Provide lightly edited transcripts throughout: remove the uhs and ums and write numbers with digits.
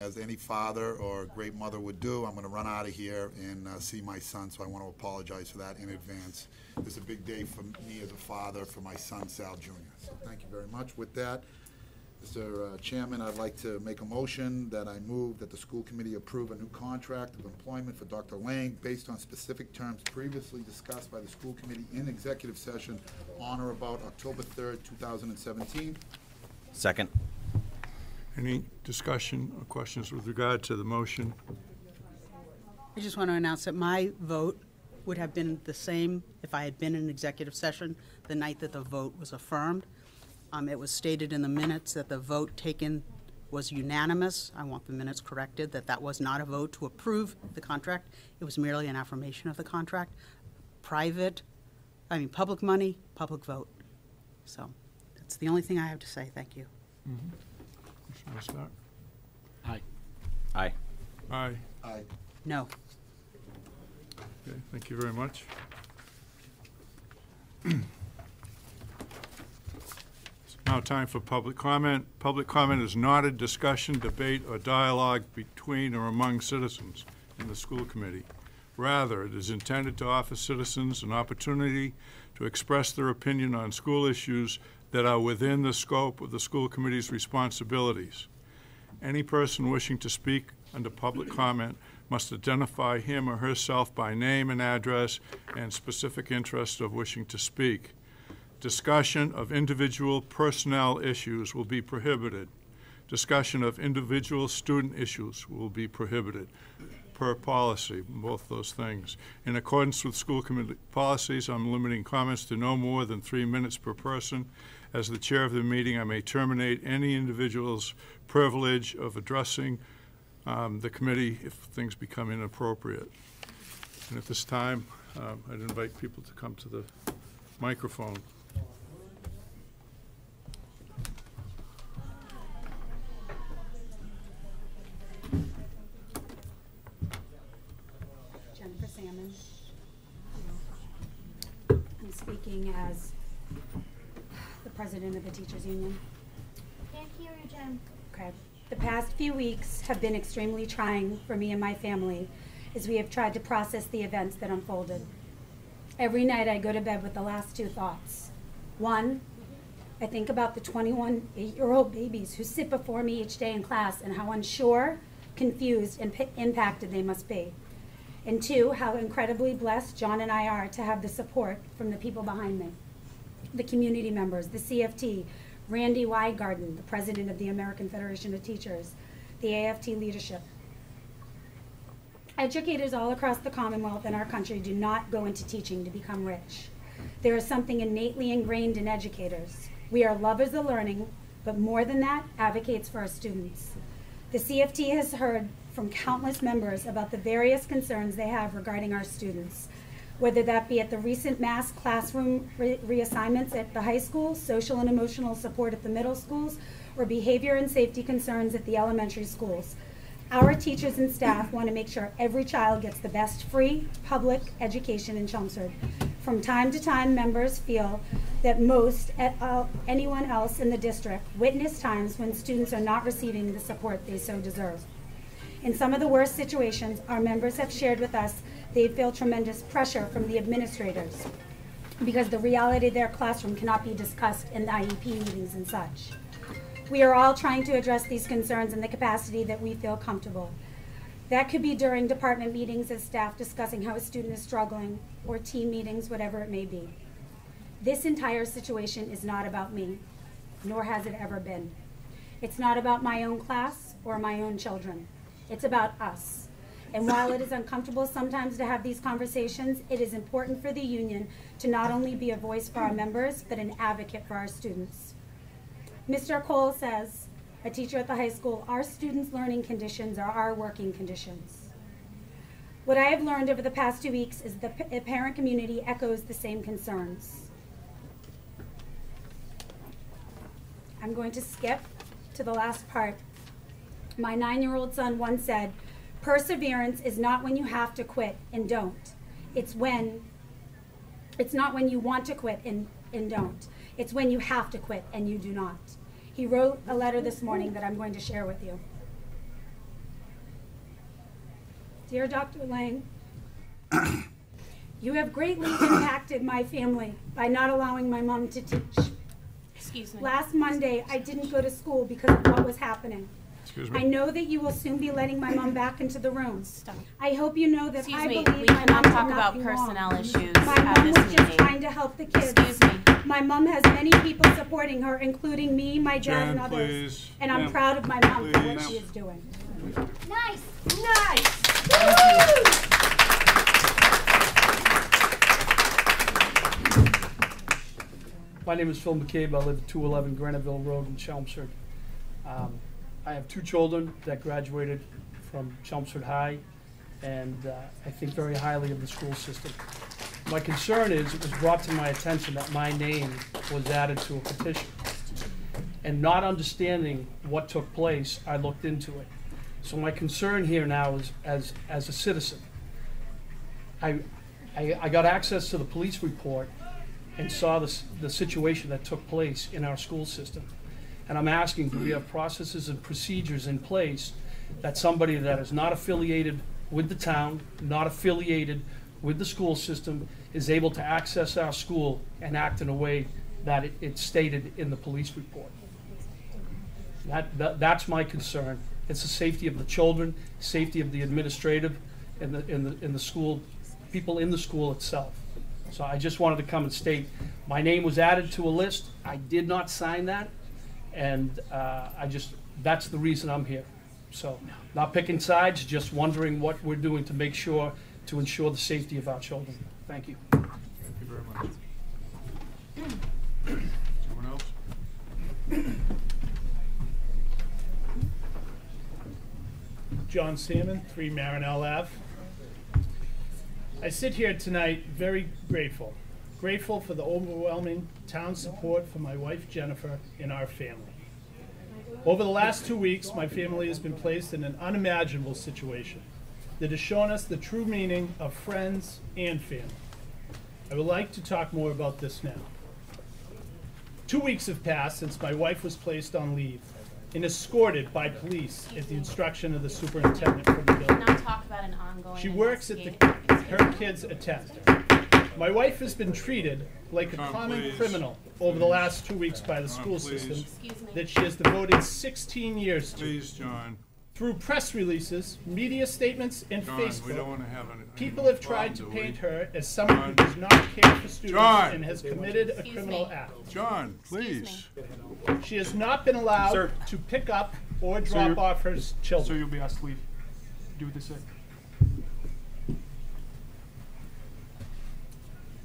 As any father or great mother would do, I'm going to run out of here and see my son, so I want to apologize for that in advance. It's a big day for me as a father, for my son, Sal Jr. So thank you very much. With that, Mr. Chairman, I'd like to make a motion that I move that the school committee approve a new contract of employment for Dr. Lang based on specific terms previously discussed by the school committee in executive session on or about October 3rd, 2017. Second. Any discussion or questions with regard to the motion? I just want to announce that my vote would have been the same if I had been in executive session the night that the vote was affirmed. It was stated in the minutes that the vote taken was unanimous. I want the minutes corrected that that was not a vote to approve the contract. It was merely an affirmation of the contract. Public money, public vote. So that's the only thing I have to say. Thank you. Mm-hmm. Start. Aye. Aye. Aye. Aye. No. Okay, thank you very much. It's now time for public comment. Public comment is not a discussion, debate, or dialogue between or among citizens in the school committee. Rather, it is intended to offer citizens an opportunity to express their opinion on school issues that are within the scope of the school committee's responsibilities. Any person wishing to speak under public comment must identify him or herself by name and address and specific interest of wishing to speak. Discussion of individual personnel issues will be prohibited. Discussion of individual student issues will be prohibited per policy, both those things. In accordance with school committee policies, I'm limiting comments to no more than 3 minutes per person. As the chair of the meeting, I may terminate any individual's privilege of addressing the committee if things become inappropriate. And at this time, I'd invite people to come to the microphone. I'm speaking as the president of the Teachers Union. Can't hear you, Jen. Okay. The past few weeks have been extremely trying for me and my family as we have tried to process the events that unfolded. Every night I go to bed with the last two thoughts. One, I think about the 21 8-year-old babies who sit before me each day in class and how unsure, confused, and impacted they must be. And two, how incredibly blessed John and I are to have the support from the people behind me. The community members, the CFT, Randy Weigarden, the president of the American Federation of Teachers, the AFT leadership. Educators all across the Commonwealth and our country do not go into teaching to become rich. There is something innately ingrained in educators. We are lovers of learning, but more than that, advocates for our students. The CFT has heard from countless members about the various concerns they have regarding our students, whether that be at the recent mass classroom reassignments at the high schools, social and emotional support at the middle schools, or behavior and safety concerns at the elementary schools. Our teachers and staff want to make sure every child gets the best free public education in Chelmsford. From time to time, members feel that anyone else in the district witness times when students are not receiving the support they so deserve. In some of the worst situations, our members have shared with us they feel tremendous pressure from the administrators because the reality of their classroom cannot be discussed in the IEP meetings and such. We are all trying to address these concerns in the capacity that we feel comfortable. That could be during department meetings as staff discussing how a student is struggling, or team meetings, whatever it may be. This entire situation is not about me, nor has it ever been. It's not about my own class or my own children. It's about us. And while it is uncomfortable sometimes to have these conversations, it is important for the union to not only be a voice for our members, but an advocate for our students. Mr. Cole says, a teacher at the high school, our students' learning conditions are our working conditions. What I have learned over the past 2 weeks is the parent community echoes the same concerns. I'm going to skip to the last part. My 9-year-old son once said, perseverance is not when you have to quit and don't. It's not when you want to quit and don't. It's when you have to quit and you do not. He wrote a letter this morning that I'm going to share with you. Dear Dr. Lang, you have greatly impacted my family by not allowing my mom to teach. Excuse me. Last Monday, I didn't go to school because of what was happening. Excuse I me. know that you will soon be letting my mom back into the room. Stop. I hope you know that Excuse I me, believe we my mom cannot did talk about nothing personnel wrong. issues My at mom this was just meeting. trying to help the kids. Excuse me. My mom has many people supporting her, including me, my dad, Jen, and others. please. And I'm Ma'am. proud of my mom for what Please. she is doing. Nice. My name is Phil McCabe. I live at 211 Graniteville Road in Chelmsford. I have two children that graduated from Chelmsford High, and I think very highly of the school system. My concern is it was brought to my attention that my name was added to a petition. And not understanding what took place, I looked into it. So my concern here now is, as a citizen, I got access to the police report and saw the situation that took place in our school system. And I'm asking, do we have processes and procedures in place that somebody that is not affiliated with the town, not affiliated with the school system, is able to access our school and act in a way that it's stated in the police report? That's my concern. It's the safety of the children, safety of the administrative, and the school, people in the school itself. So I just wanted to come and state, my name was added to a list. I did not sign that, and that's the reason I'm here. So, not picking sides, just wondering what we're doing to make sure, to ensure the safety of our children. Thank you. Thank you very much. Someone else? John Salmon, 3 Marinelle Ave. I sit here tonight very grateful. Grateful for the overwhelming town support for my wife Jennifer and our family. Over the last 2 weeks, my family has been placed in an unimaginable situation that has shown us the true meaning of friends and family. I would like to talk more about this now. 2 weeks have passed since my wife was placed on leave and escorted by police at the instruction of the superintendent from the building. Not talk about an ongoing She works at investigation. her kids attend. My wife has been treated like a Tom, common please. criminal over the last 2 weeks by the Tom, school please. system Excuse me. that she has devoted 16 years to. Please, John. Through press releases, media statements, and John, we don't Facebook, want to have any. people have tried to problem, do we? paint her as someone who does not care for students John! and has committed a Excuse criminal me. act. John, Excuse please. She has not been allowed Sir. to pick up or drop you're- off her So children. you'll be asked to leave. Do what they say.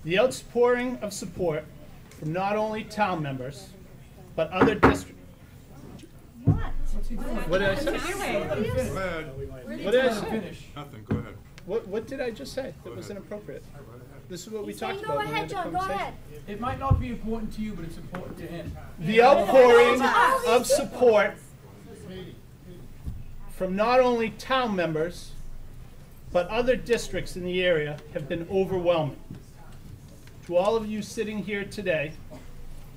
The outpouring of support from not only town members, but other district. What did I say? Go ahead. What did I say? Nothing, go ahead. What did I just say that was inappropriate? This is what we talked Go about. when we ahead, had the John, go conversation. ahead. It might not be important to you, but it's important to him. The outpouring of support from not only town members, but other districts in the area have been overwhelming. To all of you sitting here today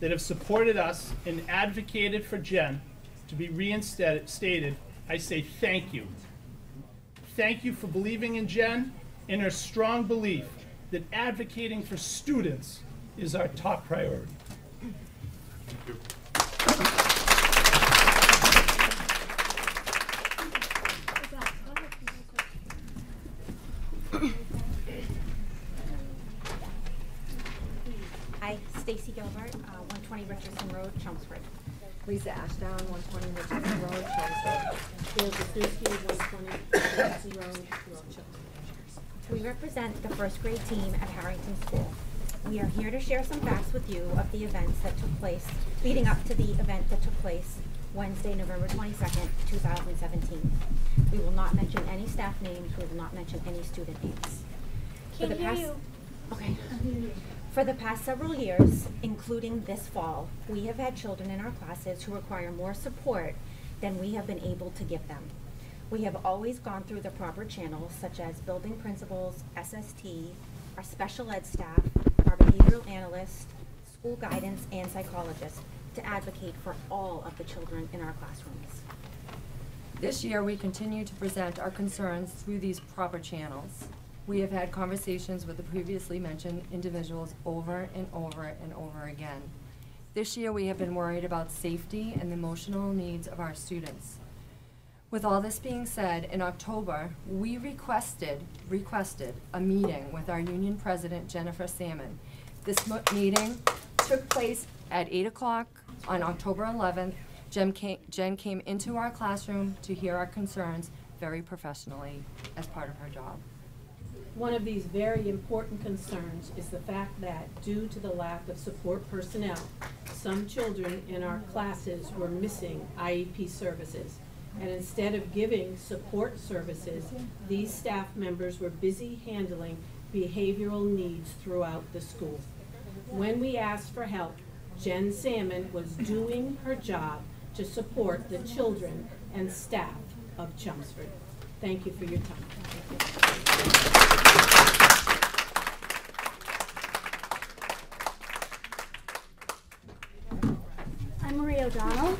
that have supported us and advocated for Jen to be reinstated, I say thank you. Thank you for believing in Jen and her strong belief that advocating for students is our top priority. Thank you. Hi, Stacy Gilbert, 120 Richardson Road, Chelmsford. Lisa Ashdown, 120 Richardson Road, Chelmsford. Bill Zafiski, 120 Richardson Road, Chelmsford. We represent the first grade team at Harrington School. We are here to share some facts with you of the events that took place, leading up to the event that took place Wednesday, November 22nd, 2017. We will not mention any staff names, we will not mention any student names. Can't hear you. Okay. For the past several years, including this fall, we have had children in our classes who require more support than we have been able to give them. We have always gone through the proper channels, such as building principals, SST, our special ed staff, our behavioral analyst, school guidance, and psychologist to advocate for all of the children in our classrooms. This year, we continue to present our concerns through these proper channels. We have had conversations with the previously mentioned individuals over and over and over again. This year, we have been worried about safety and the emotional needs of our students. With all this being said, in October, we requested a meeting with our union president, Jennifer Salmon. This meeting took place at 8 o'clock on October 11th. Jen came into our classroom to hear our concerns very professionally as part of her job. One of these very important concerns is the fact that due to the lack of support personnel, some children in our classes were missing IEP services. And instead of giving support services, these staff members were busy handling behavioral needs throughout the school. When we asked for help, Jen Salmon was doing her job to support the children and staff of Chelmsford. Thank you for your time. I'm Marie O'Donnell.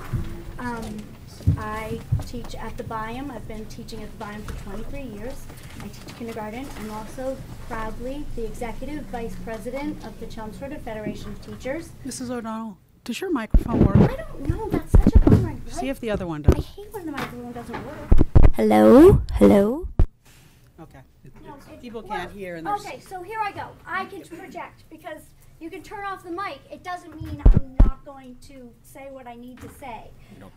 I teach at the Byam. I've been teaching at the Byam for 23 years. I teach kindergarten. I'm also proudly the Executive Vice President of the Chelmsford Federation of Teachers. Mrs. O'Donnell, does your microphone work? I don't know. That's such a bummer. Right? See if the other one does. I hate when the microphone doesn't work. Hello? Hello? Okay. No, People can't hear. And okay, so here I go. I can project because you can turn off the mic. It doesn't mean I'm not going to say what I need to say.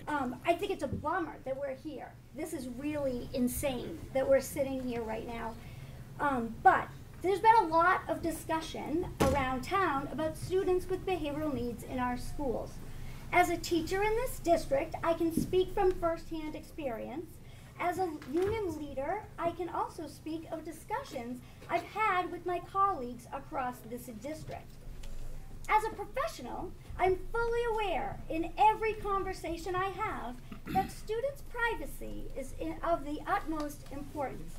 I think it's a bummer that we're here. This is really insane that we're sitting here right now. But there's been a lot of discussion around town about students with behavioral needs in our schools. As a teacher in this district, I can speak from firsthand experience. As a union leader, I can also speak of discussions I've had with my colleagues across this district. As a professional, I'm fully aware in every conversation I have that students' privacy is of the utmost importance.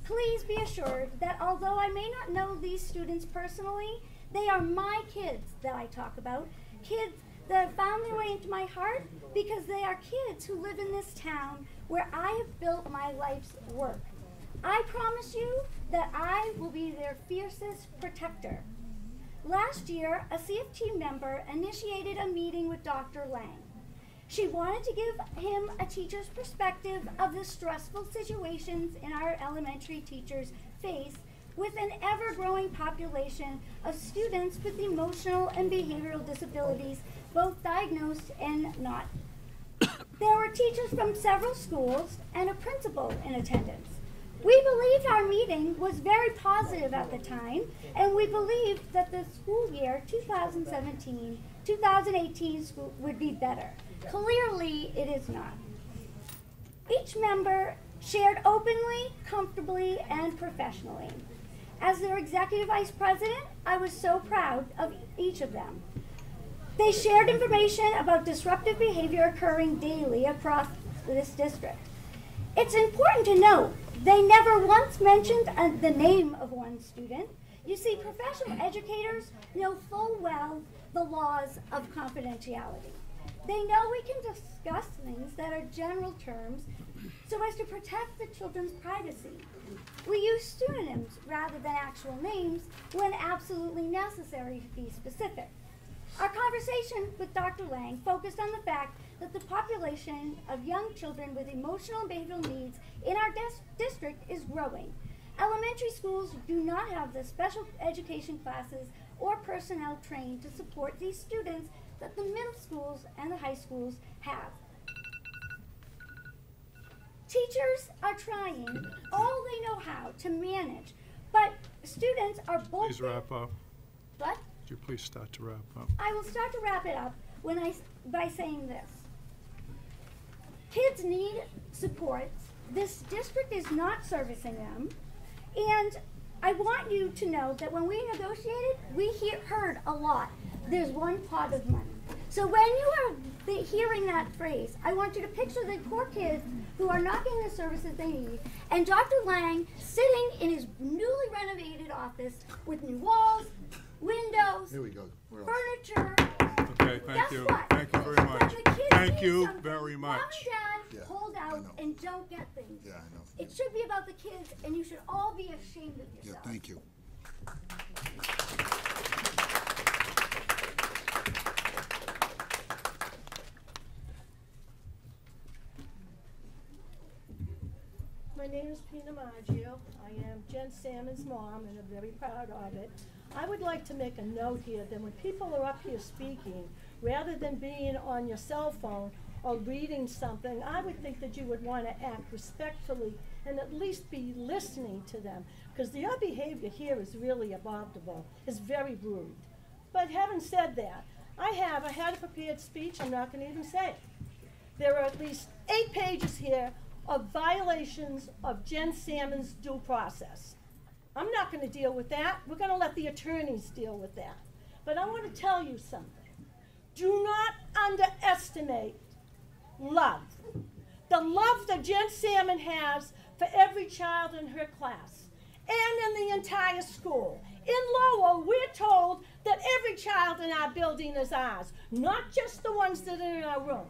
Please be assured that although I may not know these students personally, they are my kids that I talk about, kids that have found their way into my heart because they are kids who live in this town where I have built my life's work. I promise you that I will be their fiercest protector. Last year, a CFT member initiated a meeting with Dr. Lang. She wanted to give him a teacher's perspective of the stressful situations in our elementary teachers face with an ever-growing population of students with emotional and behavioral disabilities, both diagnosed and not. There were teachers from several schools and a principal in attendance. We believed our meeting was very positive at the time, and we believed that the school year 2017-2018 would be better. Clearly, it is not. Each member shared openly, comfortably, and professionally. As their executive vice president, I was so proud of each of them. They shared information about disruptive behavior occurring daily across this district. It's important to note they never once mentioned the name of one student. You see, professional educators know full well the laws of confidentiality. They know we can discuss things that are general terms so as to protect the children's privacy. We use pseudonyms rather than actual names when absolutely necessary to be specific. Our conversation with Dr. Lang focused on the fact that the population of young children with emotional and behavioral needs in our district is growing. Elementary schools do not have the special education classes or personnel trained to support these students that the middle schools and the high schools have. Teachers are trying all they know how to manage, but students are both... Please wrap up. What? Could you please start to wrap up? I will start to wrap it up by saying this. Kids need supports. This district is not servicing them. And I want you to know that when we negotiated, we heard a lot. There's one pot of money. So when you are hearing that phrase, I want you to picture the poor kids who are not getting the services they need, and Dr. Lang sitting in his newly renovated office with new walls, windows, Here we go. furniture, Okay, thank Guess you. what? Thank you very When much. the kids Thank need you something, very Mom much. and Yeah, Dad hold I out know. and don't get things. Yeah, I know. It should be about the kids, and you should all be ashamed of Yeah, yourself. thank you. My name is Pina Maggio. I am Jen Salmon's mom and I'm very proud of it. I would like to make a note here that when people are up here speaking, rather than being on your cell phone or reading something, I would think that you would want to act respectfully and at least be listening to them, because your behavior here is really abominable. It's very rude. But having said that, I had a prepared speech. I'm not going to even say it. There are at least 8 pages here of violations of Jen Salmon's due process. I'm not going to deal with that. We're going to let the attorneys deal with that. But I want to tell you something. Do not underestimate love. The love that Jen Salmon has for every child in her class and in the entire school. In Lowell, we're told that every child in our building is ours, not just the ones that are in our room.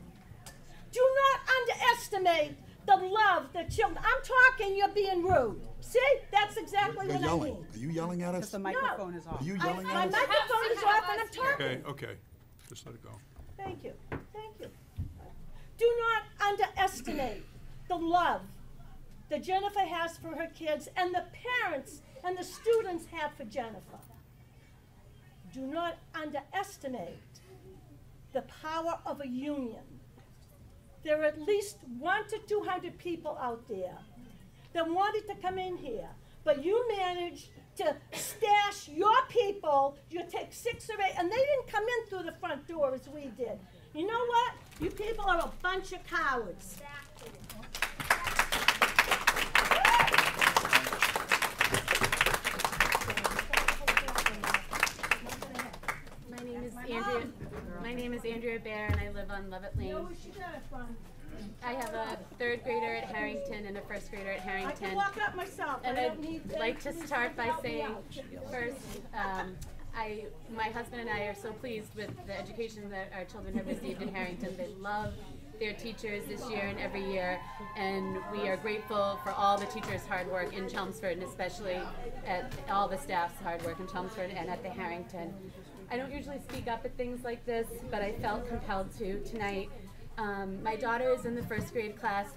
Do not underestimate the love that children. I'm talking, you're being rude. See, that's exactly You're what yelling. I mean. Are you yelling at Because us? the microphone is off. Are you My yelling at us? microphone is off and I'm talking. Okay, okay. Just let it go. Thank you. Thank you. Do not underestimate the love that Jennifer has for her kids and the parents and the students have for Jennifer. Do not underestimate the power of a union. There are at least 100 to 200 people out there that wanted to come in here, but you managed to stash your people. You take 6 or 8, and they didn't come in through the front door as we did. You know what? You people are a bunch of cowards. My name is Andrea Bear, and I live on Lovett Lane. Where she got it from? I have a 3rd grader at Harrington and a 1st grader at I Harrington. can walk up myself. And I I'd don't need like to police start by help me saying, out. first, my husband and I are so pleased with the education that our children have received in Harrington. They love their teachers this year and every year, and we are grateful for all the teachers' hard work in Chelmsford, and especially at all the staff's hard work in Chelmsford and at the Harrington. I don't usually speak up at things like this, but I felt compelled to tonight. My daughter is in the 1st grade class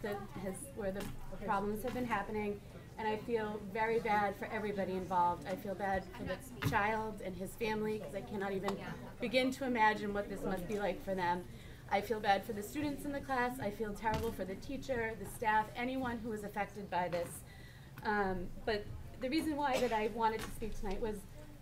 where the problems have been happening, and I feel very bad for everybody involved. I feel bad for the child and his family, because I cannot even begin to imagine what this must be like for them. I feel bad for the students in the class. I feel terrible for the teacher, the staff, anyone who is affected by this. But the reason why that I wanted to speak tonight was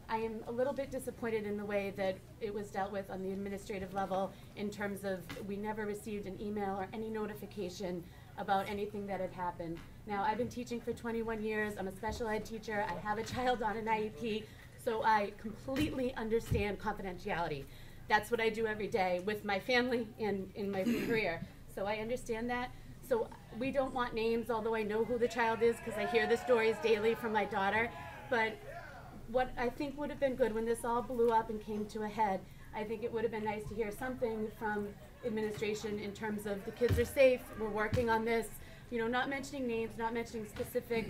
I am a little bit disappointed in the way that it was dealt with on the administrative level, in terms of we never received an email or any notification about anything that had happened. Now, I've been teaching for 21 years. I'm a special ed teacher. I have a child on an IEP, so I completely understand confidentiality. That's what I do every day with my family and in my career. So I understand that. So we don't want names, although I know who the child is because I hear the stories daily from my daughter. But what I think would have been good when this all blew up and came to a head, I think it would have been nice to hear something from administration in terms of the kids are safe, we're working on this, you know, not mentioning names, not mentioning specific,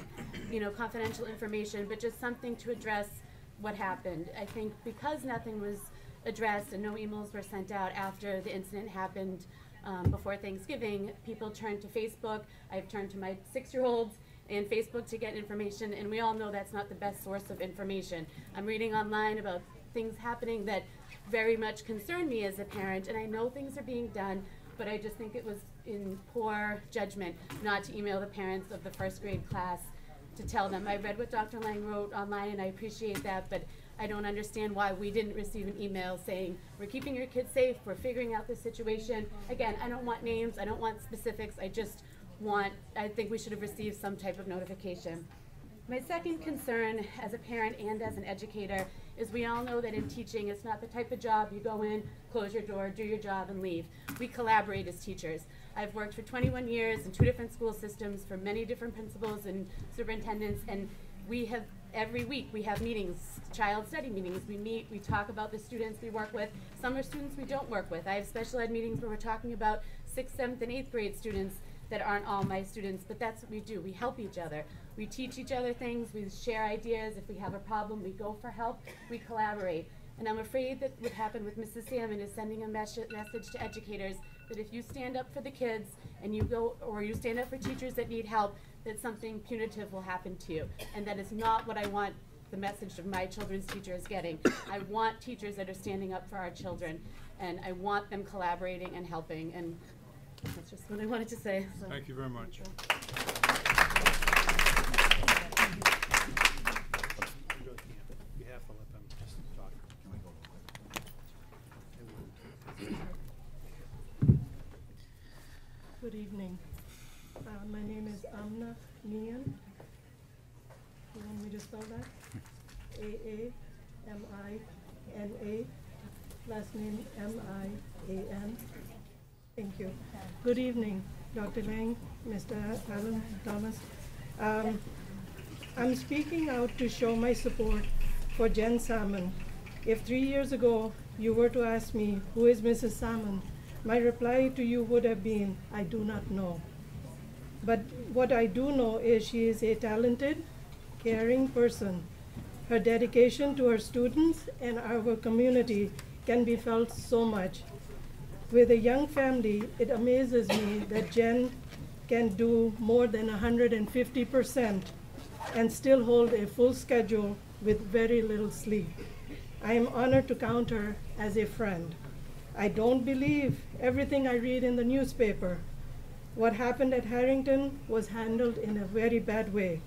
you know, confidential information, but just something to address what happened. I think because nothing was addressed and no emails were sent out after the incident happened before Thanksgiving, people turned to Facebook. I've turned to my 6-year-olds and Facebook to get information, and we all know that's not the best source of information. I'm reading online about things happening that very much concern me as a parent, and I know things are being done, but I just think it was in poor judgment not to email the parents of the 1st grade class to tell them. I read what Dr. Lang wrote online, and I appreciate that, but I don't understand why we didn't receive an email saying, we're keeping your kids safe, we're figuring out the situation. Again, I don't want names, I don't want specifics, I think we should have received some type of notification. My second concern as a parent and as an educator is we all know that in teaching, it's not the type of job you go in, close your door, do your job, and leave. We collaborate as teachers. I've worked for 21 years in 2 different school systems for many different principals and superintendents, and we have, every week we have meetings, child study meetings. We meet, we talk about the students we work with. Some are students we don't work with. I have special ed meetings where we're talking about 6th, 7th, and 8th grade students that aren't all my students, but that's what we do. We help each other. We teach each other things. We share ideas. If we have a problem, we go for help. We collaborate. And I'm afraid that what happened with Mrs. Salmon is sending a message to educators that if you stand up for the kids and you go, or you stand up for teachers that need help, that something punitive will happen to you. And that is not what I want the message of my children's teachers getting. I want teachers that are standing up for our children, and I want them collaborating and helping, and that's just what I wanted to say. So. Thank you very much. You have to let them just talk. Good evening. My name is Amna Mian. You want me to spell that? A-A-M-I-N-A. Last name M-I-A-N. Thank you. Good evening, Dr. Lang, Mr. Alan Thomas. I'm speaking out to show my support for Jen Salmon. If 3 years ago you were to ask me, who is Mrs. Salmon, my reply to you would have been, I do not know. But what I do know is she is a talented, caring person. Her dedication to her students and our community can be felt so much. With a young family, it amazes me that Jen can do more than 150% and still hold a full schedule with very little sleep. I am honored to count her as a friend. I don't believe everything I read in the newspaper. What happened at Harrington was handled in a very bad way.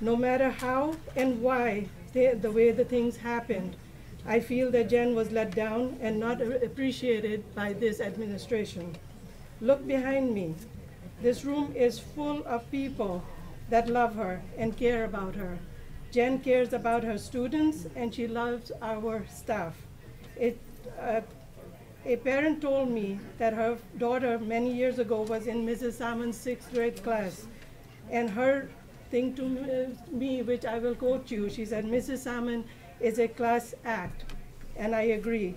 No matter how and why the way the things happened, I feel that Jen was let down and not appreciated by this administration. Look behind me. This room is full of people that love her and care about her. Jen cares about her students and she loves our staff. A parent told me that her daughter many years ago was in Mrs. Salmon's 6th grade class, and her thing to me, which I will quote you, she said, Mrs. Salmon is a class act, and I agree.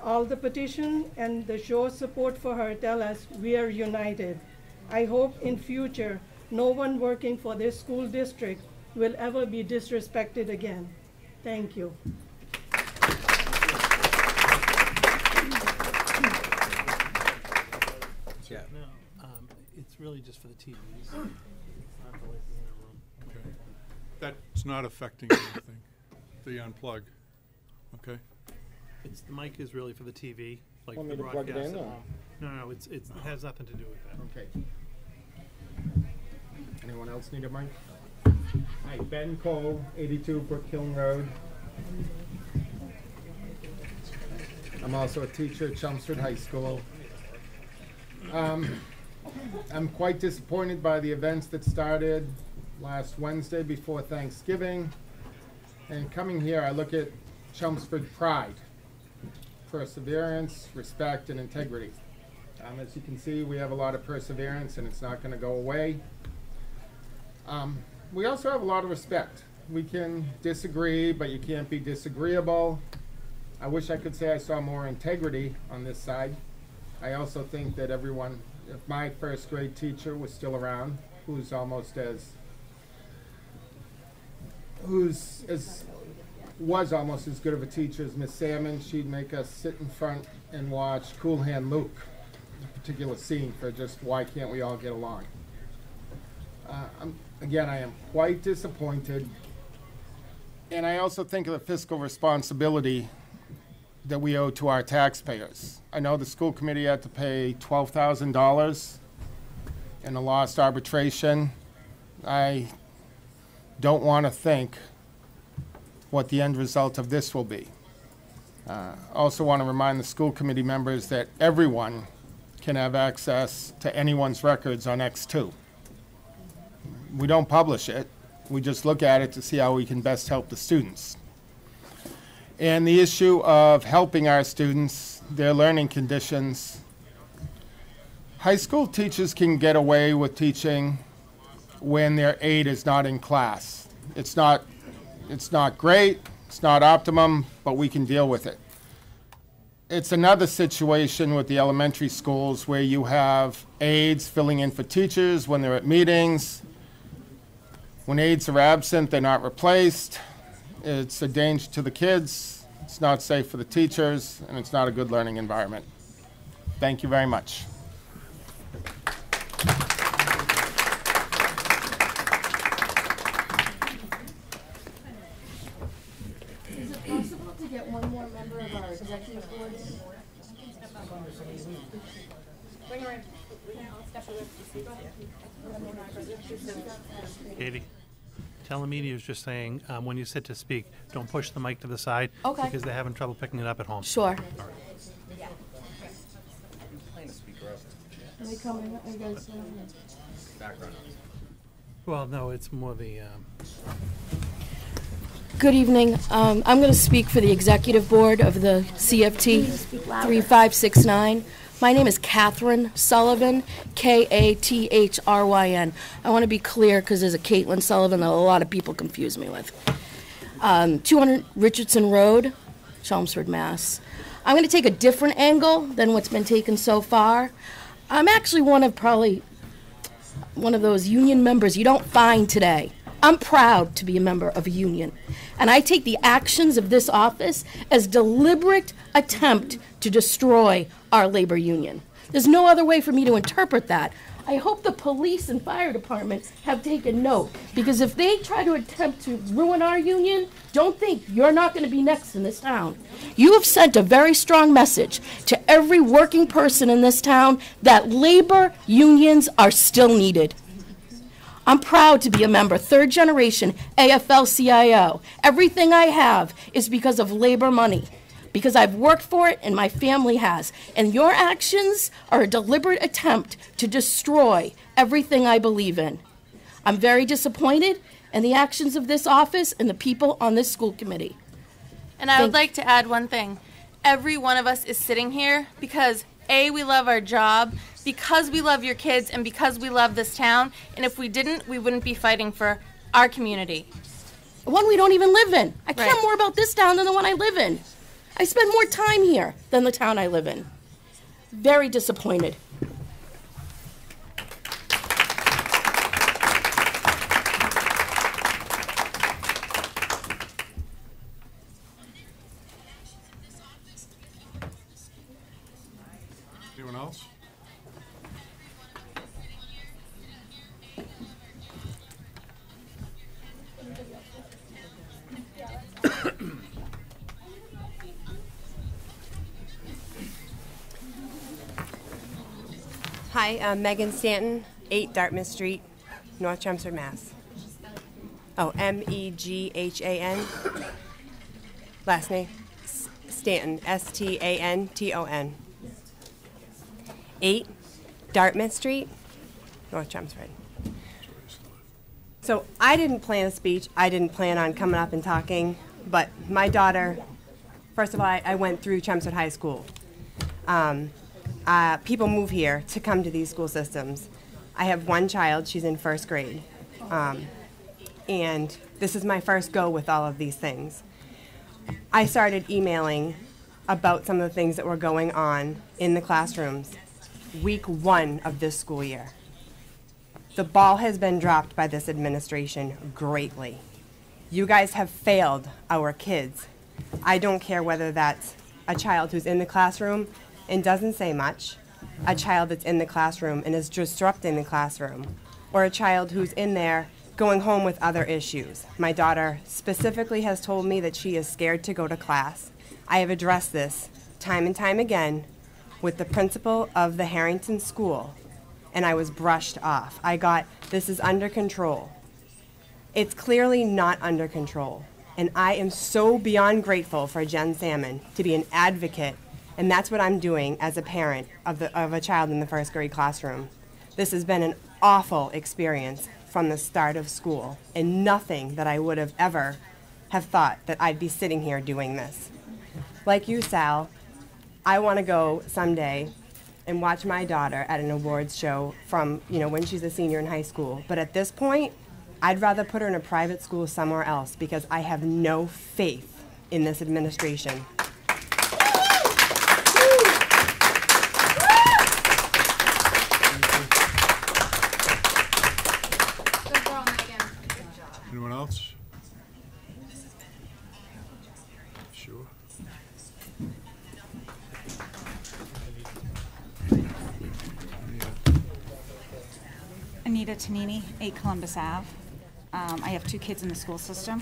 All the petition and the show of support for her tell us we are united. I hope in future no one working for this school district will ever be disrespected again. Thank you. Yeah. No, it's really just for the TVs. It's not the way in the room. Okay. That's not affecting anything. The unplug. Okay. The mic is really for the TV, like Want the me to plug it broadcast. in, or? No, it has nothing to do with that. Okay. Anyone else need a mic? Hi, Ben Cole, 82 Brook Hill Road. I'm also a teacher at Chelmsford High School. I'm quite disappointed by the events that started last Wednesday before Thanksgiving. And coming here, I look at Chelmsford pride, perseverance, respect, and integrity. As you can see, we have a lot of perseverance, and it's not going to go away. We also have a lot of respect. We can disagree, but you can't be disagreeable. I wish I could say I saw more integrity on this side. I also think that everyone, if my first grade teacher was still around, was almost as good of a teacher as Miss Salmon, she'd make us sit in front and watch Cool Hand Luke, a particular scene for just why can't we all get along. Again, I am quite disappointed, and I also think of the fiscal responsibility that we owe to our taxpayers. I know the school committee had to pay $12,000 in a lost arbitration. I don't want to think what the end result of this will be. Also want to remind the school committee members that everyone can have access to anyone's records on X2. We don't publish it. We just look at it to see how we can best help the students. And the issue of helping our students, their learning conditions, High school teachers can get away with teaching when their aide is not in class. It's not great, it's not optimum, but we can deal with it. It's another situation with the elementary schools where you have aides filling in for teachers when they're at meetings. When aides are absent, they're not replaced. It's a danger to the kids, it's not safe for the teachers, and it's not a good learning environment. Thank you very much. Is it possible to get one more member of our executive board? Bring her in. Katie, telemedia is just saying, when you sit to speak, don't push the mic to the side. Okay. Because they're having trouble picking it up at home. Sure. Are they coming? Are you guys Well, no, it's more the, Good evening. I'm going to speak for the executive board of the CFT 3569. My name is Catherine Sullivan, Kathryn. I want to be clear because there's a Caitlin Sullivan that a lot of people confuse me with. 200 Richardson Road, Chelmsford, Mass. I'm going to take a different angle than what's been taken so far. I'm actually one of those union members you don't find today. I'm proud to be a member of a union, and I take the actions of this office as deliberate attempt to destroy our labor union. There's no other way for me to interpret that. I hope the police and fire department have taken note, because if they try to attempt to ruin our union, don't think you're not going to be next in this town. You have sent a very strong message to every working person in this town that labor unions are still needed. I'm proud to be a member, third generation AFL-CIO. Everything I have is because of labor money, because I've worked for it and my family has. And your actions are a deliberate attempt to destroy everything I believe in. I'm very disappointed in the actions of this office and the people on this school committee. And I would like to add one thing. Every one of us is sitting here because A, we love our job, because we love your kids, and because we love this town. And if we didn't, we wouldn't be fighting for our community. One we don't even live in. I care more about this town than the one I live in. I spend more time here than the town I live in. Very disappointed. Anyone else? Hi, I'm Megan Stanton, 8 Dartmouth Street, North Chelmsford, Mass. Oh, M-E-G-H-A-N. Last name, Stanton, S-T-A-N-T-O-N. 8 Dartmouth Street, North Chelmsford. So I didn't plan a speech. I didn't plan on coming up and talking, but my daughter, first of all, I went through Chelmsford High School. People move here to come to these school systems. I have one child, she's in first grade. And this is my first go with all of these things. I started emailing about some of the things that were going on in the classrooms week 1 of this school year. The ball has been dropped by this administration greatly. You guys have failed our kids. I don't care whether that's a child who's in the classroom and doesn't say much, a child that's in the classroom and is disrupting the classroom, or a child who's in there going home with other issues. My daughter specifically has told me that she is scared to go to class. I have addressed this time and time again with the principal of the Harrington School, and I was brushed off. I got, this is under control. It's clearly not under control, and I am so beyond grateful for Jen Salmon to be an advocate. And that's what I'm doing as a parent of a child in the first grade classroom. This has been an awful experience from the start of school, and nothing that I would have ever have thought that I'd be sitting here doing this. Like you, Sal, I want to go someday and watch my daughter at an awards show from, when she's a senior in high school. But at this point, I'd rather put her in a private school somewhere else because I have no faith in this administration. Anyone else? Sure. Anita Tanini, 8 Columbus Ave. I have 2 kids in the school system.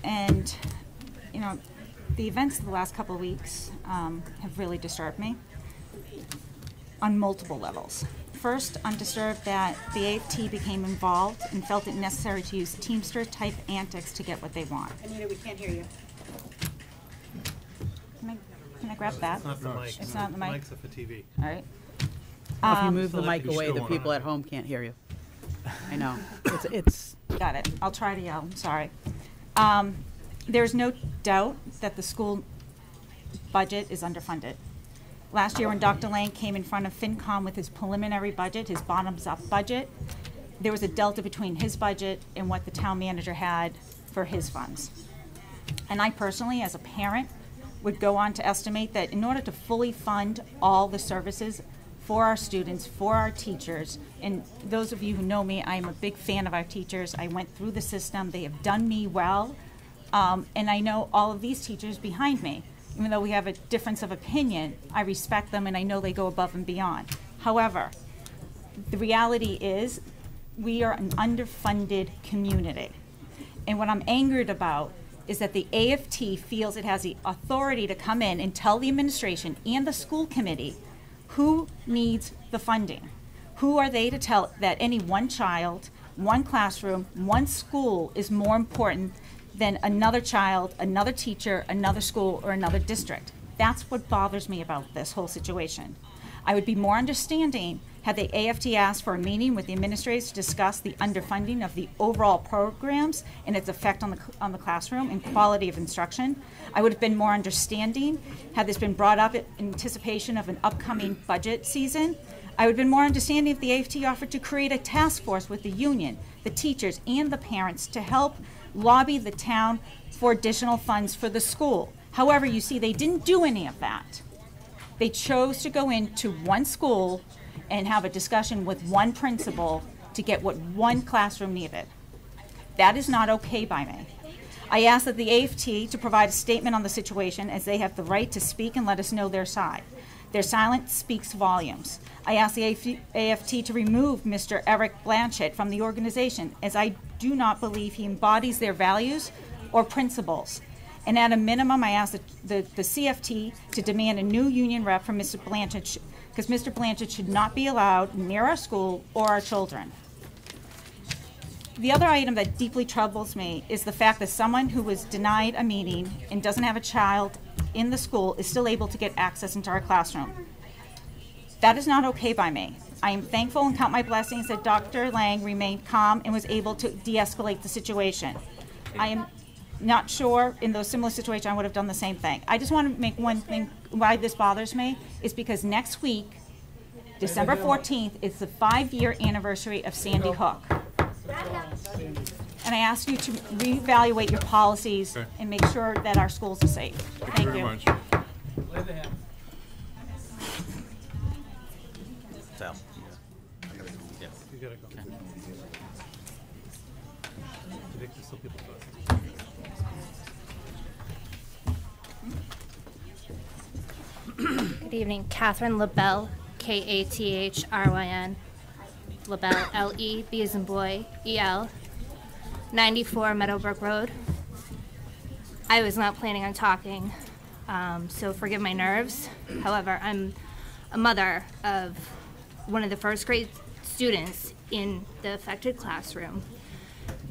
And, the events of the last couple of weeks have really disturbed me on multiple levels. First, I'm disturbed that the AFT became involved and felt it necessary to use Teamster-type antics to get what they want. Anita, we can't hear you. Can I grab that? It's not the mic. It's not the mic? Mics are for TV. All right. If you move So the that mic can away, still the on. people at home can't hear you. I know. It's Got it. I'll try to yell. I'm sorry. There's no doubt that the school budget is underfunded. Last year when Dr. Lang came in front of FinCom with his preliminary budget, his bottoms-up budget, there was a delta between his budget and what the town manager had for his funds. And I personally, as a parent, would go on to estimate that in order to fully fund all the services for our students, for our teachers, and those of you who know me, I am a big fan of our teachers. I went through the system. They have done me well. And I know all of these teachers behind me. Even though we have a difference of opinion, I respect them and I know they go above and beyond. However, the reality is we are an underfunded community. And what I'm angered about is that the AFT feels it has the authority to come in and tell the administration and the school committee who needs the funding. Who are they to tell that any one child, one classroom, one school is more important than another child, another teacher, another school, or another district? That's what bothers me about this whole situation. I would be more understanding had the AFT asked for a meeting with the administrators to discuss the underfunding of the overall programs and its effect on the classroom and quality of instruction. I would have been more understanding had this been brought up in anticipation of an upcoming budget season. I would have been more understanding if the AFT offered to create a task force with the union, the teachers, and the parents to help lobby the town for additional funds for the school. However, you see, they didn't do any of that. They chose to go into one school and have a discussion with one principal to get what one classroom needed. That is not okay by me. I ask that the AFT to provide a statement on the situation, as they have the right to speak and let us know their side. Their silence speaks volumes. I ask the AFT to remove Mr. Eric Blanchett from the organization, as I do not believe he embodies their values or principles. And at a minimum, I ask the CFT to demand a new union rep for Mr. Blanchett, because Mr. Blanchett should not be allowed near our school or our children. The other item that deeply troubles me is the fact that someone who was denied a meeting and doesn't have a child in the school is still able to get access into our classroom. That is not okay by me. I am thankful and count my blessings that Dr. Lang remained calm and was able to de-escalate the situation. I am not sure in those similar situations I would have done the same thing. I just want to make one thing why this bothers me is because next week, December 14th, is the 5-year anniversary of Sandy Hook. And I ask you to reevaluate your policies and make sure that our schools are safe. Thank you. Much. Sal. Yeah. You gotta go. There's still people talking. Good evening, Catherine LaBelle, Kathryn, LaBelle, L-E, B as in boy, E-L, 94 Meadowbrook Road. I was not planning on talking, so forgive my nerves. However, I'm a mother of one of the first grade students in the affected classroom,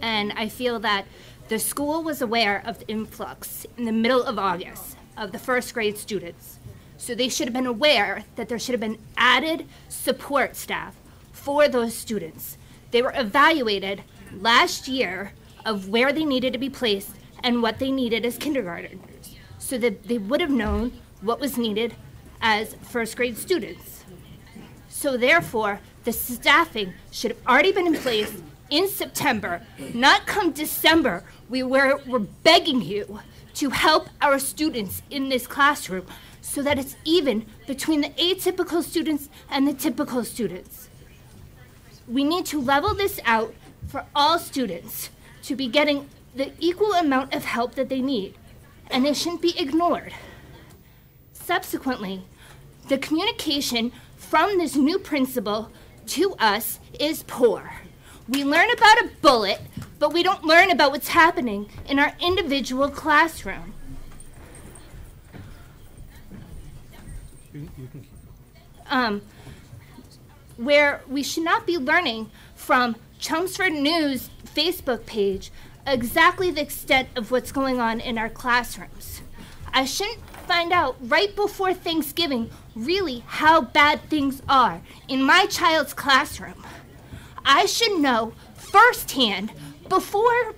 and I feel that the school was aware of the influx in the middle of August of the first grade students. So they should have been aware that there should have been added support staff for those students. They were evaluated last year of where they needed to be placed and what they needed as kindergartners, so that they would have known what was needed as first grade students. So therefore, the staffing should have already been in place in September, not come December. We're begging you to help our students in this classroom so that it's even between the atypical students and the typical students. We need to level this out for all students to be getting the equal amount of help that they need, and it shouldn't be ignored. Subsequently, the communication from this new principal to us is poor. We learn about a bullet, but we don't learn about what's happening in our individual classroom. Where we should not be learning from Chelmsford News Facebook page exactly the extent of what's going on in our classrooms. I shouldn't find out right before Thanksgiving really how bad things are in my child's classroom. I should know firsthand before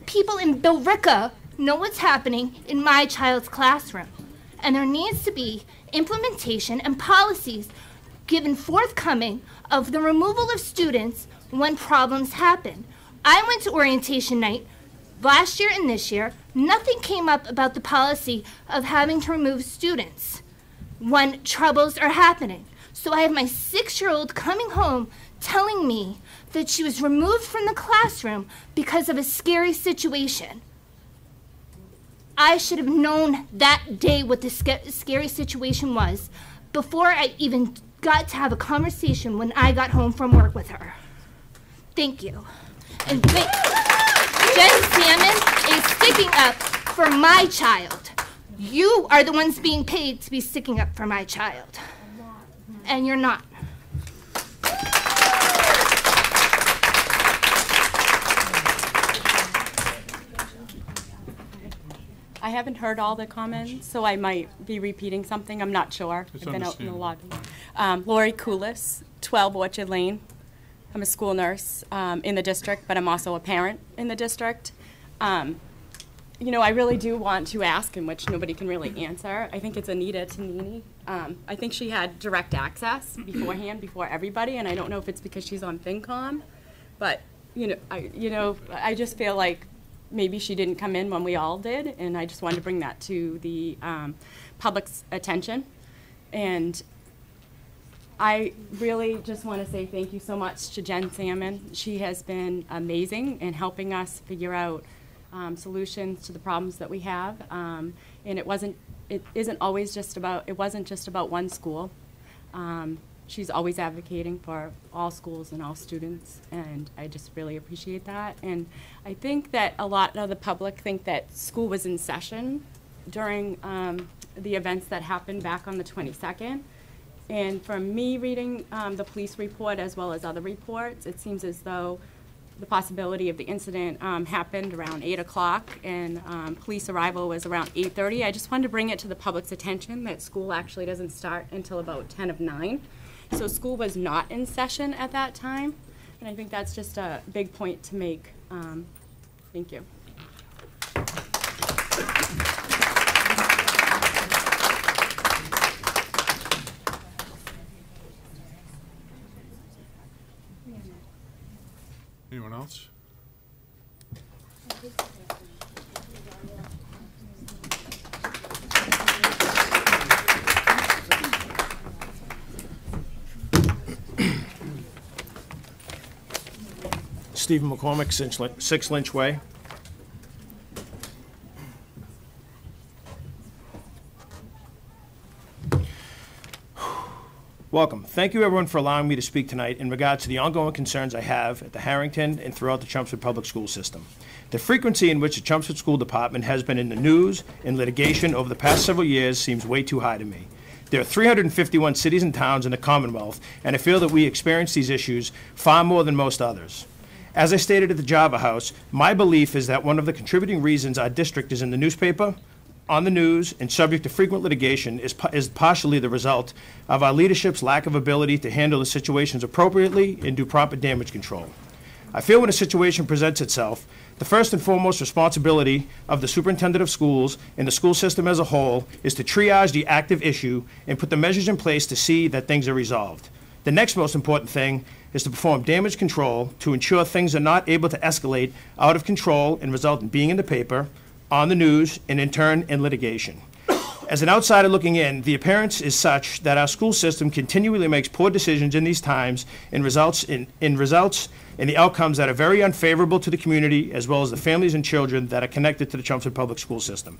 people in Billerica know what's happening in my child's classroom. And there needs to be implementation and policies given forthcoming of the removal of students when problems happen. I went to orientation night last year and this year. Nothing came up about the policy of having to remove students when troubles are happening. So I have my 6-year-old coming home telling me that she was removed from the classroom because of a scary situation. I should have known that day what the scary situation was before I even got to have a conversation when I got home from work with her. Thank you. And Jen Salmon is sticking up for my child. You are the ones being paid to be sticking up for my child. And you're not. I haven't heard all the comments, so I might be repeating something. I'm not sure. It's I've been out in the lobby. understandable. Lori Koulis, 12 Orchard Lane. I'm a school nurse in the district, but I'm also a parent in the district. You know, I really do want to ask, in which nobody can really answer. I think it's Anita Tanini. I think she had direct access beforehand, before everybody, and I don't know if it's because she's on FinCom, but I just feel like maybe she didn't come in when we all did, and I just wanted to bring that to the public's attention. And I really just want to say thank you so much to Jen Salmon. She has been amazing in helping us figure out solutions to the problems that we have. And it wasn't just about one school. She's always advocating for all schools and all students, and I just really appreciate that. And I think that a lot of the public think that school was in session during the events that happened back on the 22nd. And from me reading the police report as well as other reports, it seems as though the possibility of the incident happened around 8 o'clock, and police arrival was around 8:30. I just wanted to bring it to the public's attention that school actually doesn't start until about 10 of 9. So school was not in session at that time, and I think that's just a big point to make. Thank you. Anyone else? Stephen McCormick, 6 Lynch Way. Welcome. Thank you, everyone, for allowing me to speak tonight in regards to the ongoing concerns I have at the Harrington and throughout the Chelmsford Public School System. The frequency in which the Chelmsford School Department has been in the news and litigation over the past several years seems way too high to me. There are 351 cities and towns in the Commonwealth, and I feel that we experience these issues far more than most others. As I stated at the Java House, my belief is that one of the contributing reasons our district is in the newspaper, on the news, and subject to frequent litigation is partially the result of our leadership's lack of ability to handle the situations appropriately and do proper damage control. I feel when a situation presents itself, the first and foremost responsibility of the superintendent of schools and the school system as a whole is to triage the active issue and put the measures in place to see that things are resolved. The next most important thing is to perform damage control to ensure things are not able to escalate out of control and result in being in the paper, on the news, and in turn in litigation. As an outsider looking in, the appearance is such that our school system continually makes poor decisions in these times and results in the outcomes that are very unfavorable to the community as well as the families and children that are connected to the Chelmsford Public School System.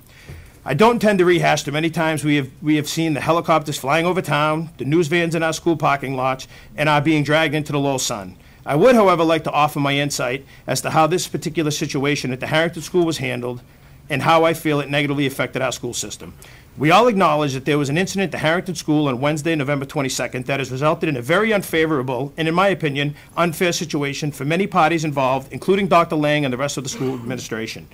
I don't intend to rehash the many times we have seen the helicopters flying over town, the news vans in our school parking lots, and are being dragged into the Lowell Sun. I would, however, like to offer my insight as to how this particular situation at the Harrington School was handled and how I feel it negatively affected our school system. We all acknowledge that there was an incident at the Harrington School on Wednesday, November 22nd, that has resulted in a very unfavorable and, in my opinion, unfair situation for many parties involved, including Dr. Lang and the rest of the school administration.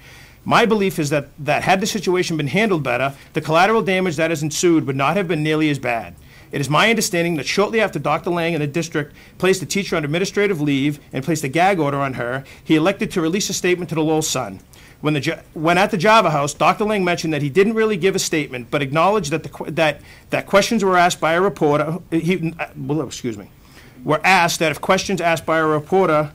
My belief is that had the situation been handled better, the collateral damage that has ensued would not have been nearly as bad. It is my understanding that shortly after Dr. Lang and the district placed the teacher on administrative leave and placed a gag order on her, he elected to release a statement to the Lowell Sun. When at the Java House, Dr. Lang mentioned that he didn't really give a statement, but acknowledged that questions were asked by a reporter. Were asked that if questions asked by a reporter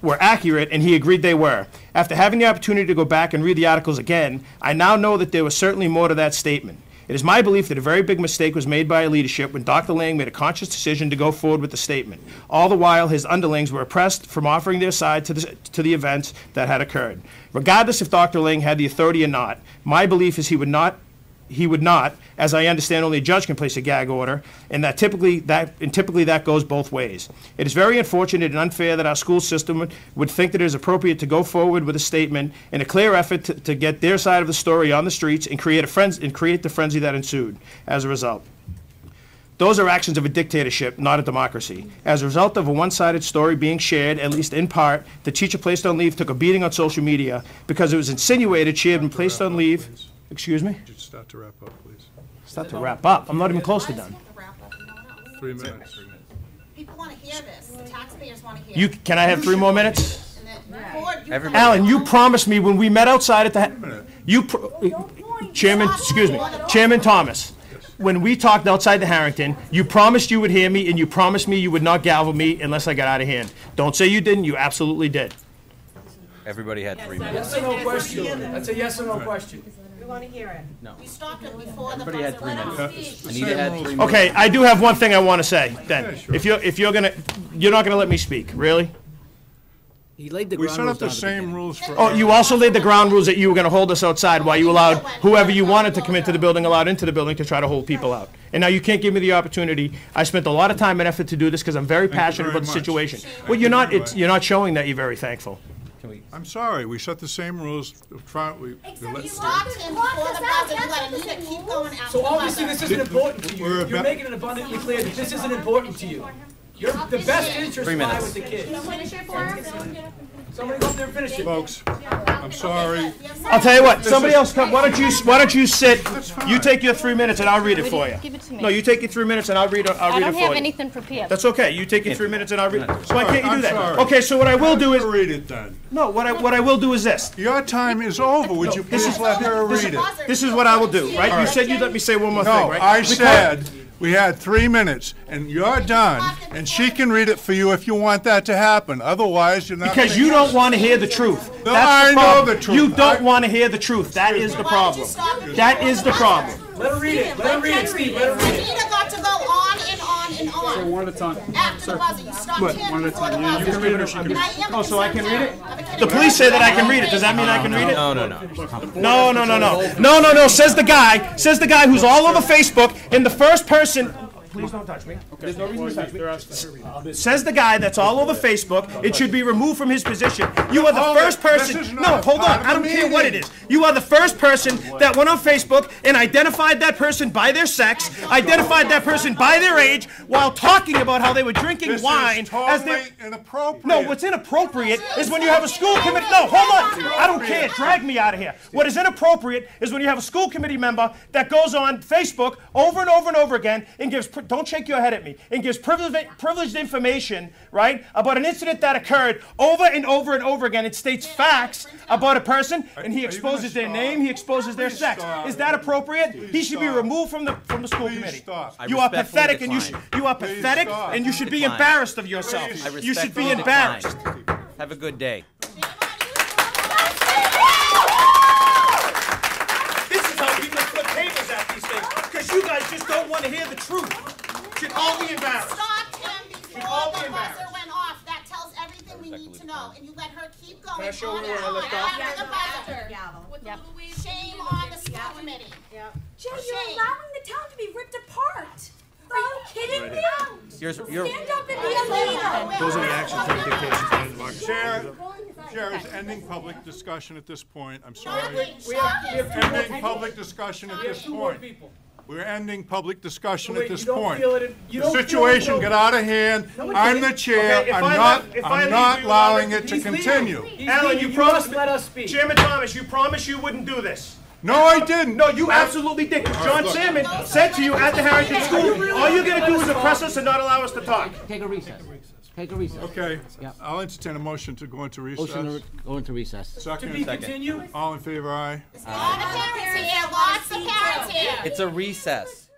were accurate, and he agreed they were. After having the opportunity to go back and read the articles again, I now know that there was certainly more to that statement. It is my belief that a very big mistake was made by leadership when Dr. Lang made a conscious decision to go forward with the statement. All the while, his underlings were oppressed from offering their side to the events that had occurred. Regardless if Dr. Lang had the authority or not, my belief is he would not, as I understand only a judge can place a gag order, and typically that goes both ways. It is very unfortunate and unfair that our school system would think that it is appropriate to go forward with a statement in a clear effort to get their side of the story on the streets and create the frenzy that ensued as a result. Those are actions of a dictatorship, not a democracy. As a result of a one-sided story being shared, at least in part, the teacher placed on leave took a beating on social media because it was insinuated she had been placed on leave. Excuse me? Just start to wrap up, please. Start to wrap up. I'm not even close to done. 3 minutes. People want to hear this. The taxpayers want to hear it. Can I have 3 more minutes? Everybody. Alan, you promised me when we met outside at the Chairman Thomas, when we talked outside the Harrington, you promised you would hear me, and you promised me you would not gavel me unless I got out of hand. Don't say you didn't. You absolutely did. Everybody had 3 minutes. Yes or no question. That's a yes or no question. We want to hear it. No. You stopped it before the Everybody had 3 president. minutes. Anita had 3 minutes. Okay, I do have one thing I want to say. Then, you're not gonna let me speak, really? He laid the We ground set rules up the down at same beginning. rules for. Oh, you also laid the ground rules that you were going to hold us outside while you allowed whoever you wanted to come into the building, allowed into the building to try to hold people out. And now you can't give me the opportunity. I spent a lot of time and effort to do this because I'm very passionate very about the much. situation. Thank Well, you you're very not showing that you're very thankful. I'm sorry, we set the same rules. Stopped him before the president. Let Anita keep going after So obviously the this isn't important to you. We're You're about- making it abundantly clear that this isn't important to you. The best interests 3 lie minutes. with the kids. Finish it for him? Somebody go up there and finish it. Folks, I'm sorry. I'll tell you what. Somebody else come. Why don't you sit? You take your 3 minutes and I'll read it for you. Give it to me. No, you take your 3 minutes and I'll read it. I don't for have you. anything prepared. That's okay. You take your 3 minutes and I'll read it. Why can't you do I'm that? sorry. Okay, so what I will do is Read it then. no. What I will do is this. Your time is over. Would you please let her read it? This is what I will do, right? You said you'd let me say one more thing, No, right? I said we had 3 minutes, and you're done, and she can read it for you if you want that to happen. Otherwise, you're not. Because you don't want to hear the truth. No, That's the I know problem. the truth. You don't want to hear the truth. That is the problem. That is the problem. Let her read it. Let her read it, Steve. Let her read it. Anita got to go on and on and on. So one at a time. After the buzzer, you stopped What? him One at a before the time. buzzer. You can read it or she can read And I it. am Oh, so I can read it? concerned. The police say that I can read it. Does that mean I can read it? No, no, no. No. Says the guy who's all over Facebook, and the first person. Please don't touch me. There's no reason to touch me. Says the guy that's all over Facebook, it should be removed from his position. You are the first person. No, hold on. I don't care what it is. You are the first person that went on Facebook and identified that person by their sex, identified that person by their age, while talking about how they were drinking wine as they. Inappropriate. No, what's inappropriate is when you have a school committee. No, hold on. I don't care. Drag me out of here. What is inappropriate is when you have a school committee member that goes on Facebook over and over and over again and gives don't shake your head at me, and gives privileged information, right, about an incident that occurred over and over and over again. It states facts about a person, and he exposes their name, he exposes their sex. Is that appropriate? He should be removed from the school committee. You are pathetic, and you should be embarrassed of yourself. You should be embarrassed. Have a good day. This is how people flip papers at these things, because you guys just don't want to hear the truth. Should all be embarrassed. Stopped him before the buzzer went off. That tells everything we need to know. And you let her keep going on and on after the buzzer. Shame on the school committee. Jay, you're allowing the town to be ripped apart. Are you kidding me? You're Stand up and be a leader. Those are the action Chair is ending public discussion at this point. I'm sorry. Ending public discussion at this point. We're ending public discussion at this point. The situation got out of hand. I'm the chair. I'm not allowing it to continue. Alan, you promised to let us speak. Chairman Thomas, you promised you wouldn't do this. No, I didn't. No, you absolutely did. John Salmon said to you at the Harrington School, all you're going to do is oppress us and not allow us to talk. Take a recess. Take a recess. Okay. Yep. I'll entertain a motion to go into recess. Motion to go into recess. Second. To be continued. All in favor, aye. Lots of parents here. It's a recess.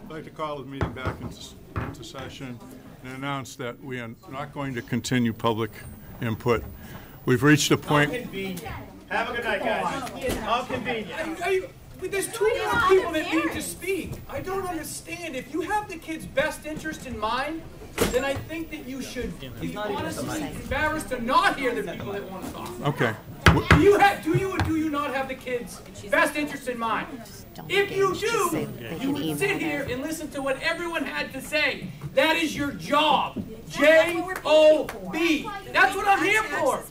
I'd like to call the meeting back into session and announce that we are not going to continue public input. We've reached a point. How convenient. Have a good night, guys. How convenient. There's two more people that need to speak. I don't understand. If you have the kid's best interest in mind, then I think that you should be honestly embarrassed to not hear the people that want to talk. Okay. Do you or do you not have the kid's best interest in mind? If you do, you would sit here and listen to what everyone had to say. That is your job. J-O-B. That's what I'm here for.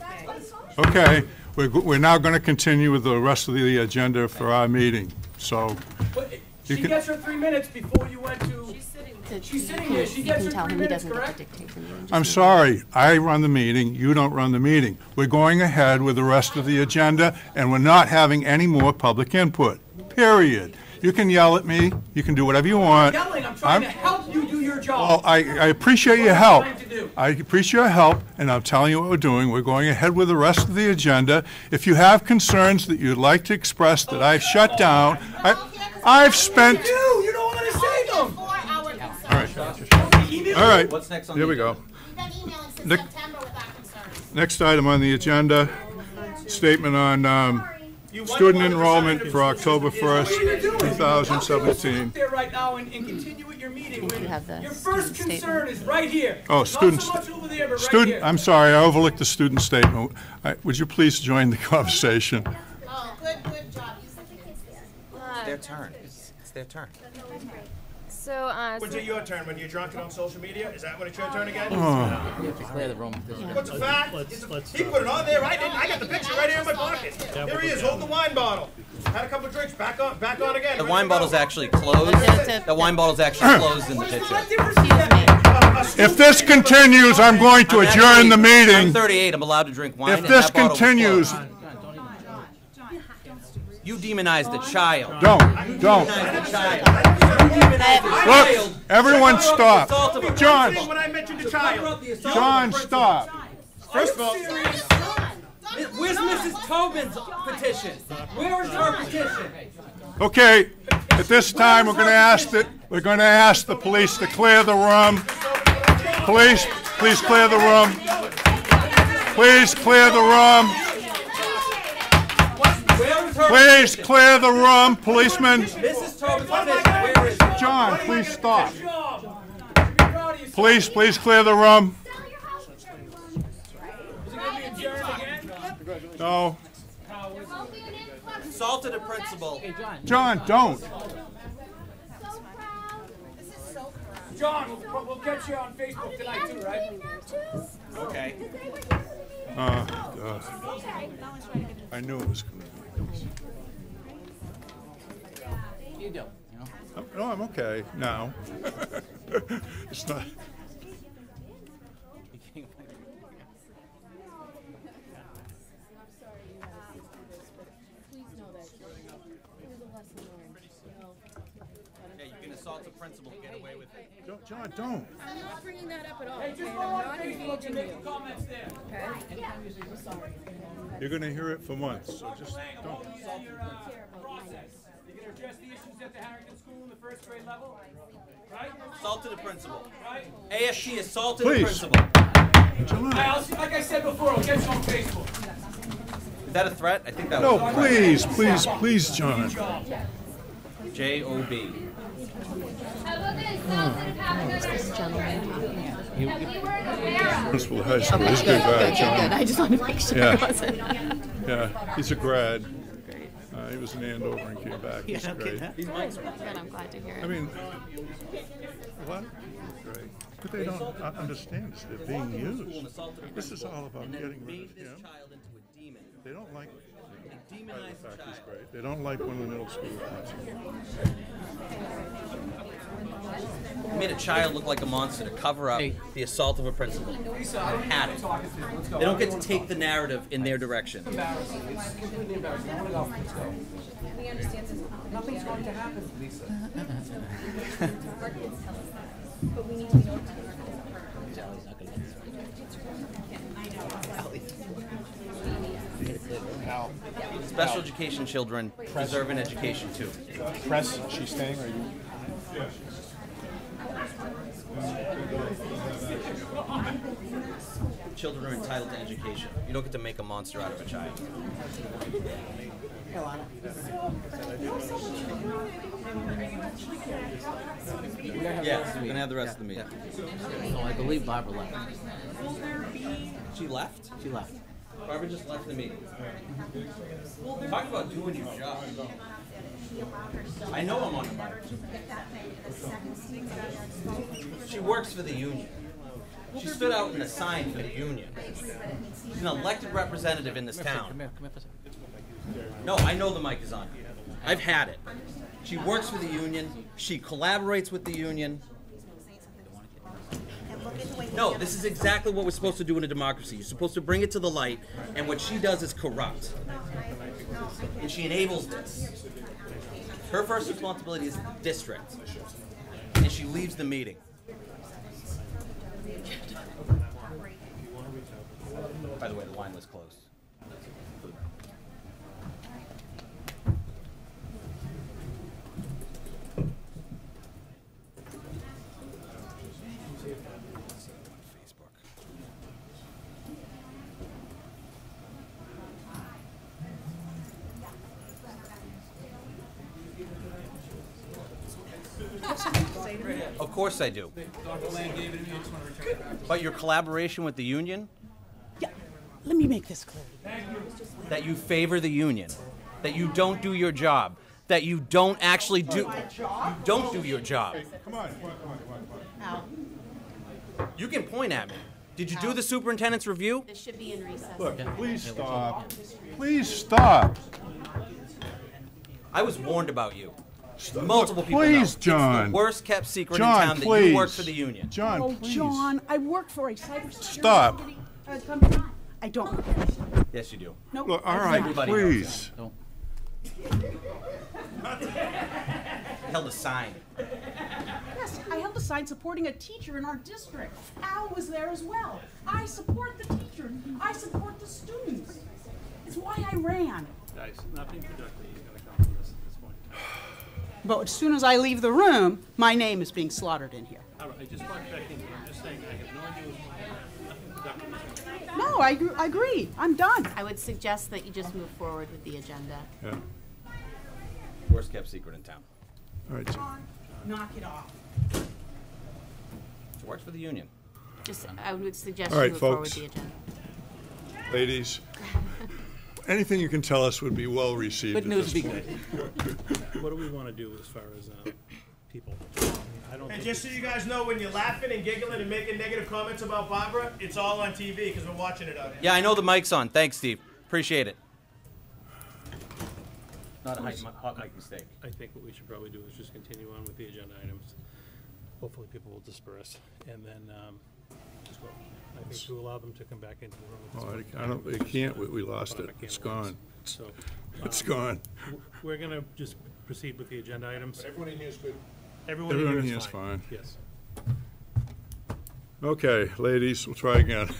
Okay, we're now going to continue with the rest of the agenda for our meeting, so. She gets her 3 minutes before you went to. She's sitting here. She gets her 3 minutes, correct? I'm sorry, I run the meeting, you don't run the meeting. We're going ahead with the rest of the agenda, and we're not having any more public input, period. You can yell at me, you can do whatever you want. Yelling, I'm trying to help you do your job. Well, I appreciate your help. I appreciate your help, and I'm telling you what we're doing. We're going ahead with the rest of the agenda. If you have concerns that you'd like to express that I've shut down, I've spent... You don't want to say them. All right. What's next on Here the we go. agenda? Next item on the agenda, statement on student enrollment for October 1st, 2017. There right now and continue with your meeting. Your first concern is right here. Oh, Not so much over there, but right student. here. I'm sorry, I overlooked the student statement. Would you please join the conversation? Oh, good job. It's their turn. It's their turn. So, when's it your turn? When you're drunk and on social media? Is that when it's your turn again? Oh. You have to clear the room. What's the fact? He put it on there. I didn't. I got the picture right here in my pocket. Here he is, holding the wine bottle. Had a couple of drinks. Back on again. The wine bottle's actually closed. The wine bottle's actually closed in the picture. If this continues, I'm going to adjourn the meeting. I'm 38. I'm allowed to drink wine. If this continues... You demonized the child. Don't. You demonized the child. Look, everyone stop. John. When I mentioned the child. John, stop. First of all, where's Mrs. Tobin's petition? Where is her petition? Okay, at this time, we're going to ask the police to clear the room. Police, please clear the room. Please clear the room. Please clear the room, policeman. Mrs. Tobin's petition, where is it? John, please stop. Please clear the room. No. Assaulted a principal. John, don't. John, we'll get you on Facebook tonight too, right? Okay. God. I knew it was going to be. You do. No, I'm okay now. It's not. Yeah, you can assault a principal and get away with it. John, don't. I'm not bringing that up at all. Hey, just go on Facebook and make the comments there. Okay? You're going to hear it for months, so just don't. Process. You're going to address the issues at the Harrington School in the first grade level, right? Assaulted a principal. Right? AFT assaulted a Please. principal. Like I said before, I'll get you on Facebook. Is that a threat? I think that No, was a threat. please, John. J-O-B. Principal of high school. He's a good guy, John. I just wanted to make sure it wasn't. Yeah, he's a grad. He was in Andover and came back. He's great. Good, I'm glad to hear it. I mean, a lot of people are great, but they don't understand this. They're being used. This is all about getting rid of him. They don't like the fact he's great. They don't like one of the middle school kids. He made a child look like a monster to cover up the assault of a principal. I've had it. They don't get to take the narrative in their direction. It's completely embarrassing. I want to go. Let's go. We understand this. Nothing's going to happen, Lisa. But we need to know. Special education children deserve an education too. Press, she's staying, or you? Children are entitled to education. You don't get to make a monster out of a child. Yes, we're going to have the rest of the meeting. So I believe Barbara left. She left? She left. Barbara just left the meeting. Talk about doing your job. I know I'm on the mic. She works for the union. She stood out in a sign for the union. She's an elected representative in this town. Come here for a second. No, I know the mic is on. I've had it. She works for the union. She collaborates with the union. No, this is exactly what we're supposed to do in a democracy. You're supposed to bring it to the light, and what she does is corrupt. And she enables this. Her first responsibility is district, and she leaves the meeting. By the way, the wine was closed. Of course I do. But your collaboration with the union? Let me make this clear. That you favor the union. That you don't do your job. That you don't actually do... You don't do your job. Come on. You can point at me. Did you do the superintendent's review? This should be in recess. Look, please stop. Please stop. I was warned about you. Multiple people Please, know. John. It's the worst kept secret John, in town please. that you work for the union. John, Oh, please. John, I work for a cybersecurity Stop. company. I don't. Yes, you do. No. Look, all right, Everybody please. knows Held a sign. Yes, I held a sign supporting a teacher in our district. Al was there as well. I support the teacher. I support the students. It's why I ran. Guys, nothing productive is going to come from this at this point. But as soon as I leave the room, my name is being slaughtered in here. All right, I just walked back in, I'm just saying, I have no idea what's going on. Nothing productive is going to come. No, I agree. I'm done. I would suggest that you just move forward with the agenda. Yeah. Worst kept secret in town. All right, John. Knock it off. She works for the union. Just, I would suggest All you right, move forward with folks. the agenda. Ladies, anything you can tell us would be well received Good at news this be point. What do we want to do as far as people? I don't And think just so you guys know, when you're laughing and giggling and making negative comments about Barbara, it's all on TV because we're watching it out here. Yeah, I know the mic's on. Thanks, Steve. Appreciate it. Not a hot mic mistake. I think what we should probably do is just continue on with the agenda items. Hopefully people will disperse, and then just go. I think to allow them to come back into the room. Oh, I don't, it can't, we lost it. It's gone. So, It's gone. We're going to just proceed with the agenda items. Everyone in here is good. Everyone Everyone in here here is fine. Yes. Okay, ladies, we'll try again.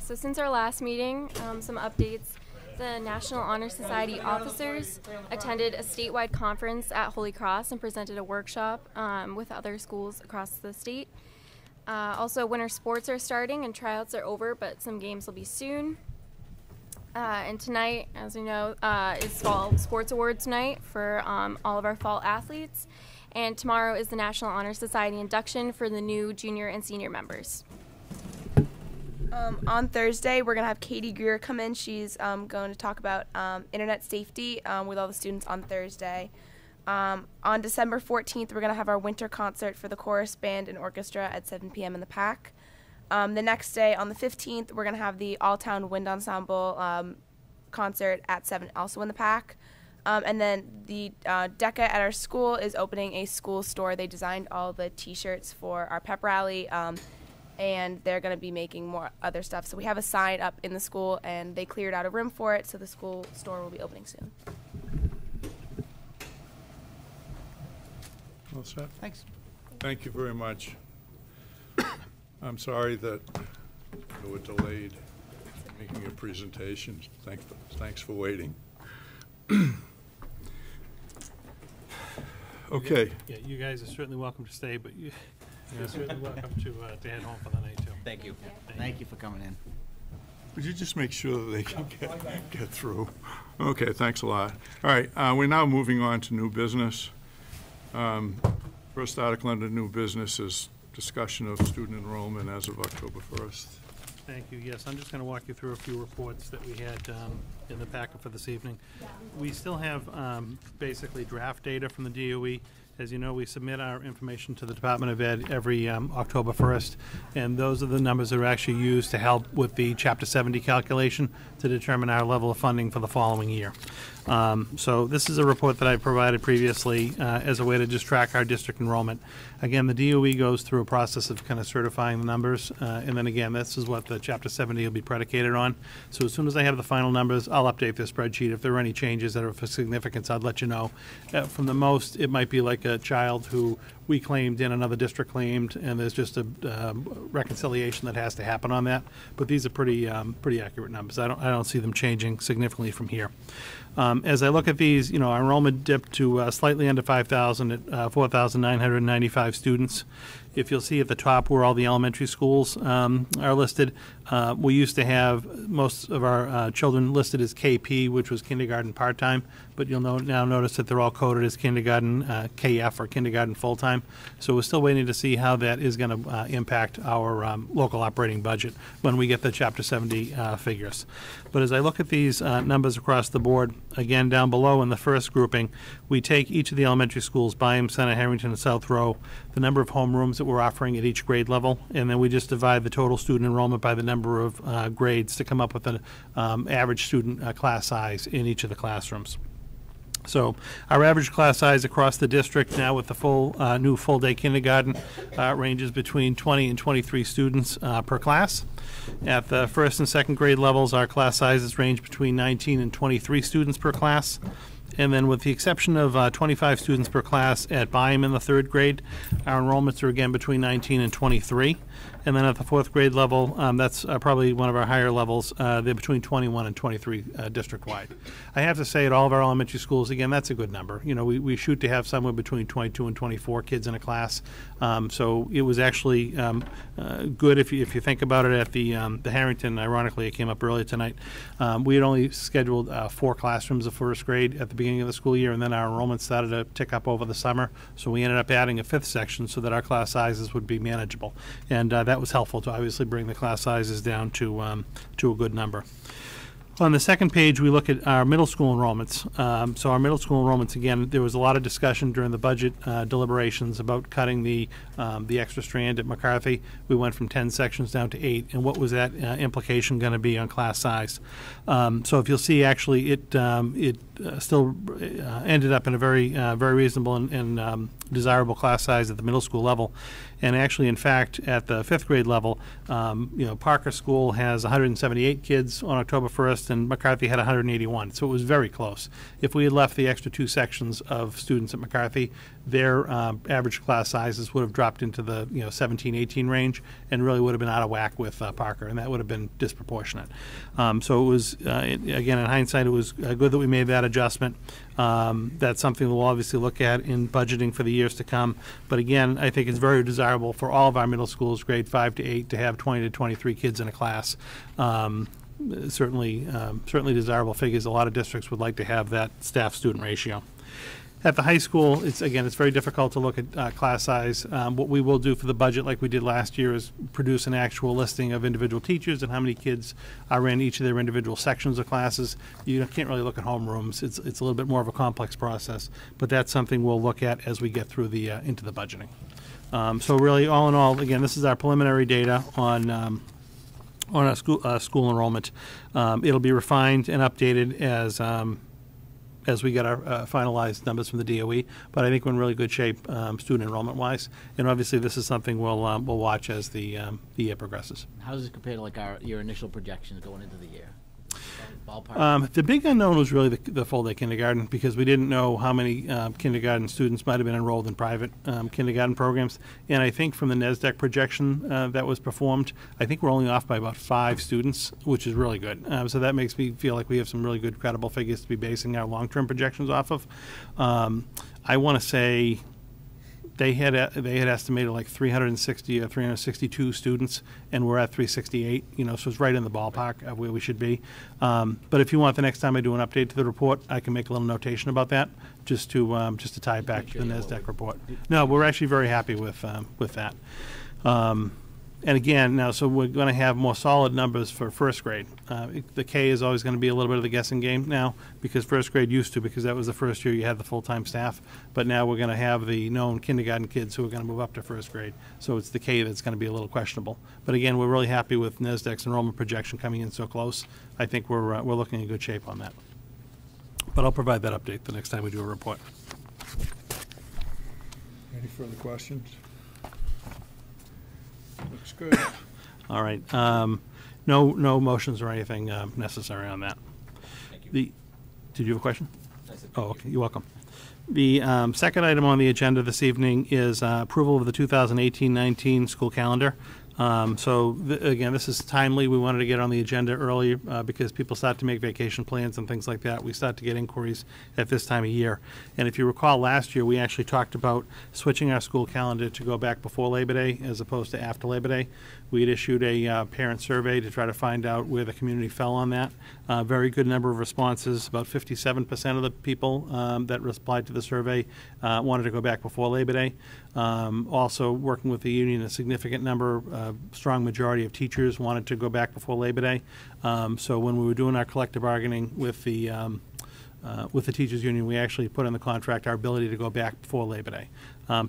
So since our last meeting, some updates. The National Honor Society officers attended a statewide conference at Holy Cross and presented a workshop with other schools across the state. Also, winter sports are starting and tryouts are over, but some games will be soon. And tonight, as we know, is Fall Sports Awards night for all of our fall athletes. And tomorrow is the National Honor Society induction for the new junior and senior members. On Thursday, we're going to have Katie Greer come in. She's going to talk about internet safety with all the students on Thursday. On December 14th, we're going to have our winter concert for the chorus, band, and orchestra at 7 p.m. in the PAC. The next day, on the 15th, we're going to have the All-Town Wind Ensemble concert at 7, also in the PAC. And then the DECA at our school is opening a school store. They designed all the T-shirts for our pep rally, and they're going to be making more other stuff. So we have a sign up in the school, and they cleared out a room for it, so the school store will be opening soon. All set? Thanks. Thank you very much. I'm sorry that you were delayed making your presentation. Thanks for waiting. Okay. Yeah, you guys are certainly welcome to stay, but you're certainly welcome to head home for the night, too. Thank you. Thank you for coming in. Would you just make sure that they can get through? Okay, thanks a lot. All right, we're now moving on to new business. First article under new business is discussion of student enrollment as of October 1st. Thank you. Yes, I'm just going to walk you through a few reports that we had in the packet for this evening. We still have basically draft data from the DOE, As you know, we submit our information to the Department of Ed every October 1st, and those are the numbers that are actually used to help with the Chapter 70 calculation to determine our level of funding for the following year. So this is a report that I provided previously as a way to just track our district enrollment. Again, the DOE goes through a process of kind of certifying the numbers, and then again, this is what the Chapter 70 will be predicated on. So as soon as I have the final numbers, I'll update the spreadsheet. If there are any changes that are of significance, I'd let you know. From the most, it might be like a child who we claimed and another district claimed, and there's just a reconciliation that has to happen on that. But these are pretty accurate numbers. I don't see them changing significantly from here. As I look at these, our enrollment dipped to slightly under 5,000 at 4,995 students. If you'll see at the top where all the elementary schools are listed, we used to have most of our children listed as KP, which was kindergarten part-time, but you'll now notice that they're all coded as kindergarten KF or kindergarten full-time. So we're still waiting to see how that is going to impact our local operating budget when we get the Chapter 70 figures. But as I look at these numbers across the board, again down below in the first grouping, we take each of the elementary schools, Byam, Center, Harrington, and South Row, the number of homerooms that we're offering at each grade level, and then we just divide the total student enrollment by the number of grades to come up with an average student class size in each of the classrooms. So our average class size across the district now with the full new full-day kindergarten ranges between 20 and 23 students per class. At the first and second grade levels, our class sizes range between 19 and 23 students per class. And then with the exception of 25 students per class at Byam in the third grade, our enrollments are again between 19 and 23. And then at the fourth grade level, that's probably one of our higher levels. They're between 21 and 23 district-wide. I have to say at all of our elementary schools, again, that's a good number. We shoot to have somewhere between 22 and 24 kids in a class. So it was actually good if you think about it at the Harrington. Ironically, it came up earlier tonight. We had only scheduled 4 classrooms of first grade at the beginning of the school year, and then our enrollment started to tick up over the summer. So we ended up adding a 5th section so that our class sizes would be manageable. And that was helpful to obviously bring the class sizes down to a good number. On the second page, we look at our middle school enrollments. So our middle school enrollments, again, there was a lot of discussion during the budget deliberations about cutting the extra strand at McCarthy. We went from 10 sections down to 8, and what was that implication going to be on class size? So if you'll see, actually, it still ended up in a very reasonable and desirable class size at the middle school level. And actually, in fact, at the 5th grade level, Parker School has 178 kids on October 1st, and McCarthy had 181. So it was very close. If we had left the extra 2 sections of students at McCarthy, their average class sizes would have dropped into the 17, 18 range, and really would have been out of whack with Parker, and that would have been disproportionate. So it was, again, in hindsight, it was good that we made that adjustment. That's something we'll obviously look at in budgeting for the years to come. But again, I think it's very desirable for all of our middle schools, grade 5 to 8, to have 20 to 23 kids in a class. Certainly desirable figures. A lot of districts would like to have that staff-student ratio. At the high school, it's very difficult to look at class size. What we will do for the budget, like we did last year, is produce an actual listing of individual teachers and how many kids are in each of their individual sections of classes. You can't really look at homerooms. It's a little bit more of a complex process, but that's something we'll look at as we get through the into the budgeting. So really, all in all, again, this is our preliminary data on our school enrollment. It'll be refined and updated as we get our finalized numbers from the DOE, but I think we're in really good shape student enrollment-wise, and obviously this is something we'll watch as the year progresses. How does it compare to your initial projections going into the year? Ballpark? The big unknown was really the full-day kindergarten, because we didn't know how many kindergarten students might have been enrolled in private kindergarten programs. And I think from the NESDEC projection that was performed, I think we're only off by about 5 students, which is really good. So that makes me feel like we have some really good, credible figures to be basing our long-term projections off of. I want to say they had estimated like 360 or 362 students, and we're at 368. So it's right in the ballpark of where we should be. But if you want, the next time I do an update to the report, I can make a little notation about that, just to tie it back to the NESDEC report. No, we're actually very happy with that. And again, now, so we're going to have more solid numbers for first grade. The K is always going to be a little bit of the guessing game now, because first grade used to, because that was the first year you had the full-time staff. But now we're going to have the known kindergarten kids who are going to move up to first grade. So it's the K that's going to be a little questionable. But again, we're really happy with NESDEC's enrollment projection coming in so close. I think we're looking in good shape on that. But I'll provide that update the next time we do a report. Any further questions? Looks good. All right. No motions or anything necessary on that. Did you have a question? Oh, okay. You're welcome. The second item on the agenda this evening is approval of the 2018-19 school calendar. Again, this is timely. We wanted to get on the agenda early because people start to make vacation plans and things like that. We start to get inquiries at this time of year. And if you recall, last year we actually talked about switching our school calendar to go back before Labor Day as opposed to after Labor Day. We had issued a parent survey to try to find out where the community fell on that. Very good number of responses. About 57% of the people that replied to the survey wanted to go back before Labor Day. Also, working with the union, a significant number, strong majority of teachers wanted to go back before Labor Day. So when we were doing our collective bargaining with the teachers union, we actually put in the contract our ability to go back before Labor Day.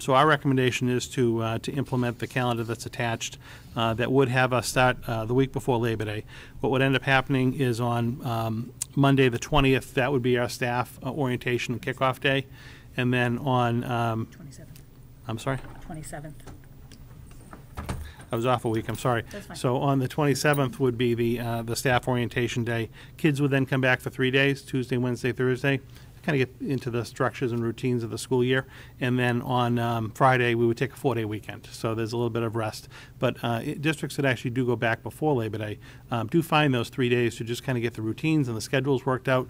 So our recommendation is to implement the calendar that's attached that would have us start the week before Labor Day. What would end up happening is on Monday the 20th, that would be our staff orientation and kickoff day. And then on 27th. I'm sorry? 27th. I was off a week, I'm sorry. That's fine. So on the 27th would be the staff orientation day. Kids would then come back for 3 days, Tuesday, Wednesday, Thursday, kind of get into the structures and routines of the school year. And then on Friday, we would take a 4-day weekend. So there's a little bit of rest. But districts that actually do go back before Labor Day do find those 3 days to just kind of get the routines and the schedules worked out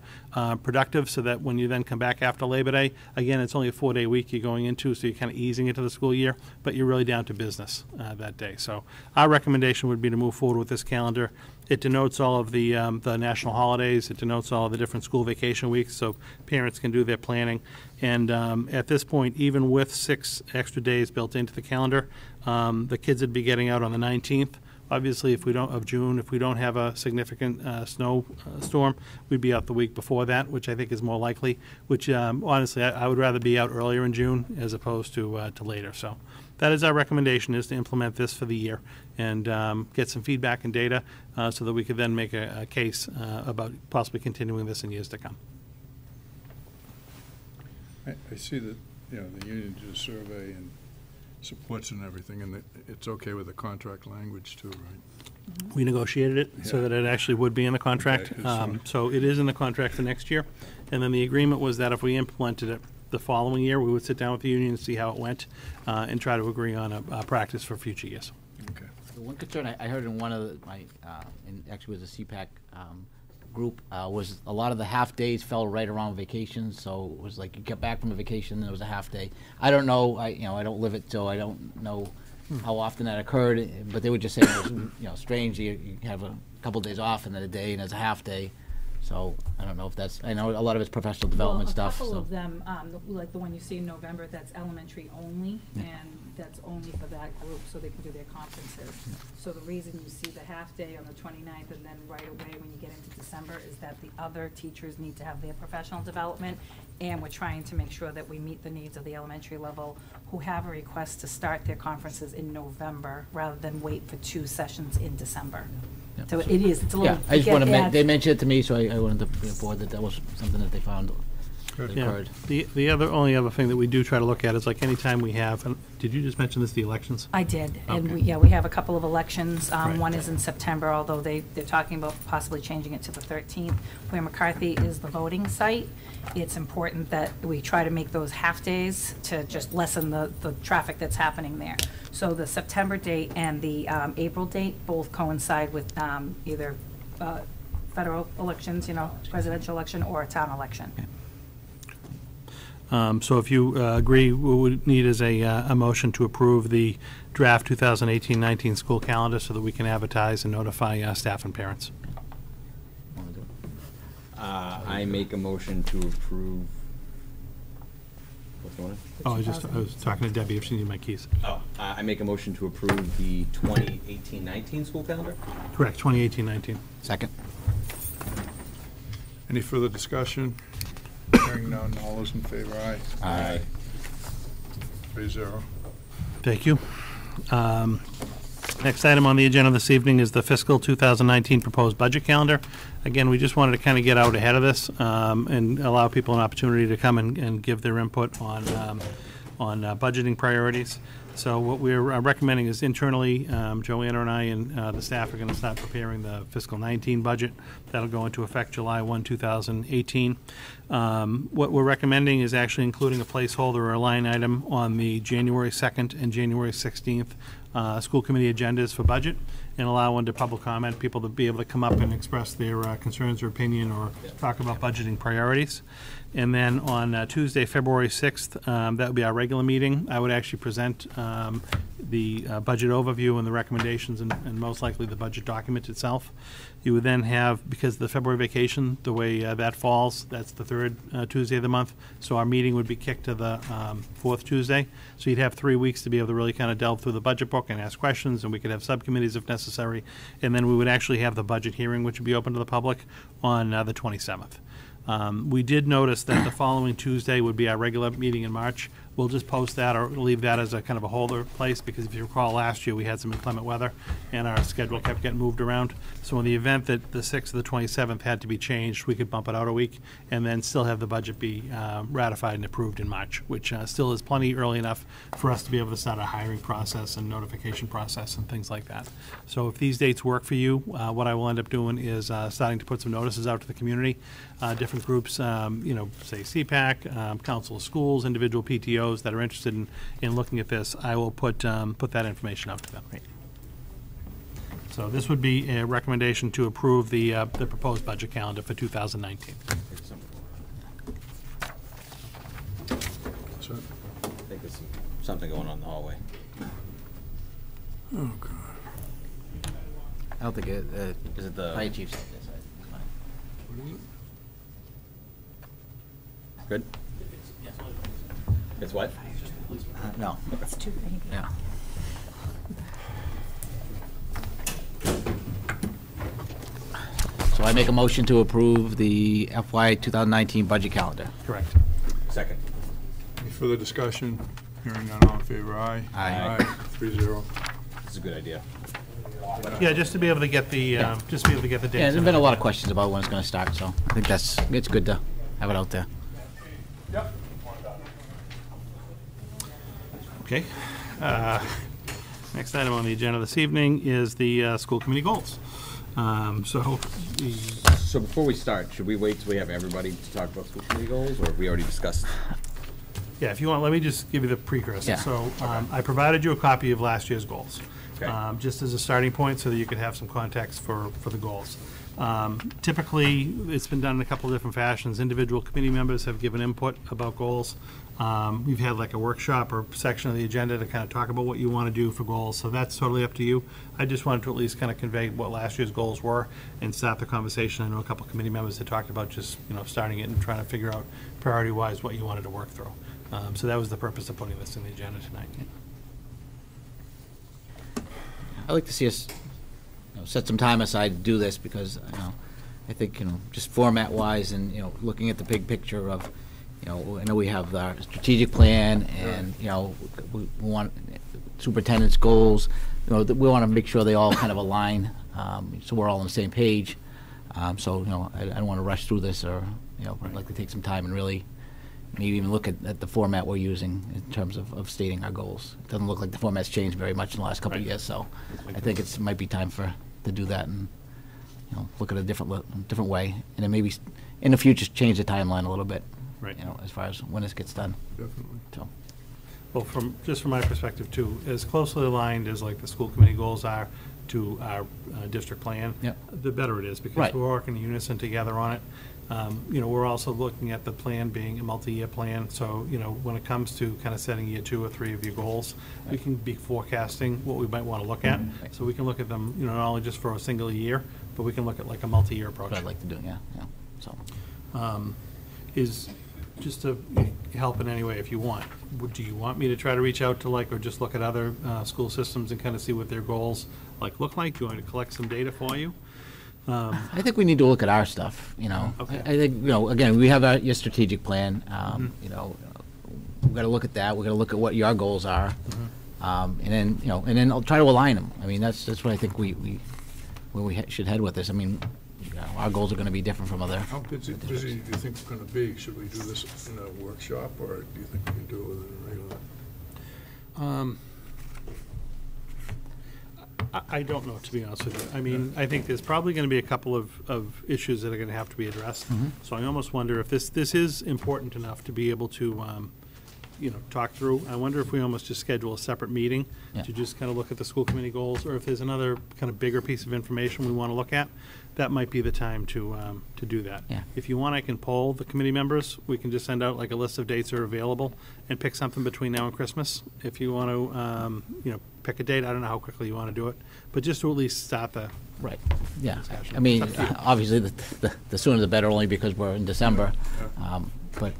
productive, so that when you then come back after Labor Day, again, it's only a 4-day week you're going into, so you're kind of easing into the school year, but you're really down to business that day. So our recommendation would be to move forward with this calendar. It denotes all of the national holidays. It denotes all of the different school vacation weeks, so parents can do their planning. And at this point, even with 6 extra days built into the calendar, the kids would be getting out on the 19th. Obviously, if we don't have a significant snow storm, we'd be out the week before that, which I think is more likely. Which honestly, I would rather be out earlier in June as opposed to later. So that is our recommendation: is to implement this for the year and get some feedback and data so that we could then make a case about possibly continuing this in years to come. I see that the union did a survey and supports and everything, and it's okay with the contract language too, right? We negotiated it so that it actually would be in the contract. Okay, so it is in the contract for next year. And then the agreement was that if we implemented it the following year, we would sit down with the union and see how it went and try to agree on a practice for future years. Okay. The one concern I heard in one of my, actually was a CPAC group, was a lot of the half days fell right around vacation, so it was like you get back from a vacation and it was a half day. I don't know, I don't live it, so I don't know how often that occurred, but they would just say it was strange. You have a couple days off and then a day and it's a half day. So I don't know if that's, I know a lot of it's professional development stuff. A couple of them, like the one you see in November, that's elementary only, and that's only for that group, so they can do their conferences. So the reason you see the half day on the 29th and then right away when you get into December is that the other teachers need to have their professional development, and we're trying to make sure that we meet the needs of the elementary level who have a request to start their conferences in November rather than wait for 2 sessions in December. So it's a little. Yeah, I just want to. They mentioned it to me, so I wanted to bring forward that was something that they found. That occurred. The only other thing that we do try to look at is like anytime we have. Did you just mention this? The elections? I did, and okay. we have a couple of elections. Right. One is in September, although they're talking about possibly changing it to the 13th. Where McCarthy is the voting site, it's important that we try to make those half days to just lessen the traffic that's happening there. So the September date and the April date both coincide with either federal elections, presidential election, or a town election. So if you agree, what we would need is a motion to approve the draft 2018-19 school calendar so that we can advertise and notify staff and parents. I make a motion to approve What's going on? Oh, I was talking to Debbie if she needed my keys. Oh, I make a motion to approve the 2018-19 school calendar. Correct, 2018-19. Second. Any further discussion? Hearing none, all those in favor, aye. Aye. 3-0. Thank you. Next item on the agenda this evening is the fiscal 2019 proposed budget calendar. Again, we just wanted to kind of get out ahead of this and allow people an opportunity to come and give their input on budgeting priorities. So what we're recommending is internally, Joanna and I and the staff are going to start preparing the fiscal 19 budget. That'll go into effect July 1, 2018. What we're recommending is actually including a placeholder or a line item on the January 2nd and January 16th school committee agendas for budget, and allow under public comment people to be able to come up and express their concerns or opinion or talk about budgeting priorities. And then on Tuesday, February 6th, that would be our regular meeting. I would actually present the budget overview and the recommendations and most likely the budget document itself. You would then have, because of the February vacation, the way that falls, that's the third Tuesday of the month, so our meeting would be kicked to the fourth Tuesday. So you'd have 3 weeks to be able to really kind of delve through the budget book and ask questions, and we could have subcommittees if necessary. And then we would actually have the budget hearing, which would be open to the public, on the 27th. We did notice that the following Tuesday would be our regular meeting in March. We'll just post that or leave that as a kind of a holder place, because if you recall last year we had some inclement weather and our schedule kept getting moved around. So in the event that the 6th or the 27th had to be changed, we could bump it out a week and then still have the budget be ratified and approved in March, which still is plenty early enough for us to be able to start a hiring process and notification process and things like that. So if these dates work for you, what I will end up doing is starting to put some notices out to the community, different groups, say CPAC, Council of Schools, individual PTOs that are interested in looking at this. I will put that information out to them. Right. So this would be a recommendation to approve the proposed budget calendar for 2019. I think there's something going on in the hallway. Oh, God. I don't think it, Is it the fire chief's. Good? It's what? No. It's too late. Yeah. So I make a motion to approve the FY 2019 budget calendar. Correct. Second. Any further discussion? Hearing none, all in favor, aye. Aye. 3-0. This is a good idea. Yeah, just to be able to get the dates. Yeah, there's been a lot of questions about when it's going to start, so I think it's good to have it out there. Yep. Okay. Next item on the agenda this evening is the school committee goals. So before we start, should we wait till we have everybody to talk about school committee goals, or have we already discussed? Yeah, if you want, let me just give you the precursor. Yeah. So I provided you a copy of last year's goals, Okay. just as a starting point so that you could have some context for the goals. Typically, it's been done in a couple of different fashions. Individual committee members have given input about goals. We've had like a workshop or section of the agenda to kind of talk about what you want to do for goals, so that's totally up to you. I just wanted to at least kind of convey what last year's goals were and start the conversation. I know a couple of committee members had talked about just starting it and trying to figure out priority-wise what you wanted to work through. So that was the purpose of putting this in the agenda tonight. I'd like to see us set some time aside to do this, because I think just format-wise and looking at the big picture of I know we have our strategic plan and we want superintendent's goals. We want to make sure they all kind of align, so we're all on the same page. So I don't want to rush through this, or I'd like to take some time and really maybe even look at the format we're using in terms of stating our goals. It doesn't look like the format's changed very much in the last couple of years, so I think it might be time to do that and look at a different way, and then maybe in the future change the timeline a little bit. Right. As far as when this gets done. Definitely. So. Well, from my perspective too, as closely aligned as like the school committee goals are to our district plan, Yep. the better it is, because Right. we're working in unison together on it. We're also looking at the plan being a multi-year plan, so when it comes to kind of setting year 2 or 3 of your goals, we can be forecasting what we might want to look at. Right. So we can look at them, not only just for a single year, but we can look at like a multi-year approach. What I'd like to do, yeah. So. just to help in any way if you want, do you want me to try to reach out to or just look at other school systems and kind of see what their goals look like? Do you want me to collect some data for you? I think we need to look at our stuff, Okay. I think, again, we have your strategic plan, we've got to look at that, we've got to look at what your goals are, and then I'll try to align them. I mean, that's what I think we should head with this. I mean, our goals are going to be different from other. How busy do you think we're going to be? Should we do this in a workshop, or do you think we can do it with a regular? I don't know, to be honest with you. I mean, I think there's probably going to be a couple of issues that are going to have to be addressed. So I almost wonder if this is important enough to be able to, talk through. I wonder if we almost just schedule a separate meeting to just kind of look at the school committee goals, or if there's another kind of bigger piece of information we want to look at, that might be the time to do that. Yeah. If you want, I can poll the committee members. We can just send out a list of dates that are available and pick something between now and Christmas. If you want to, pick a date. I don't know how quickly you want to do it, but just to at least start the right. Yeah. I mean, obviously, the sooner the better, only because we're in December. But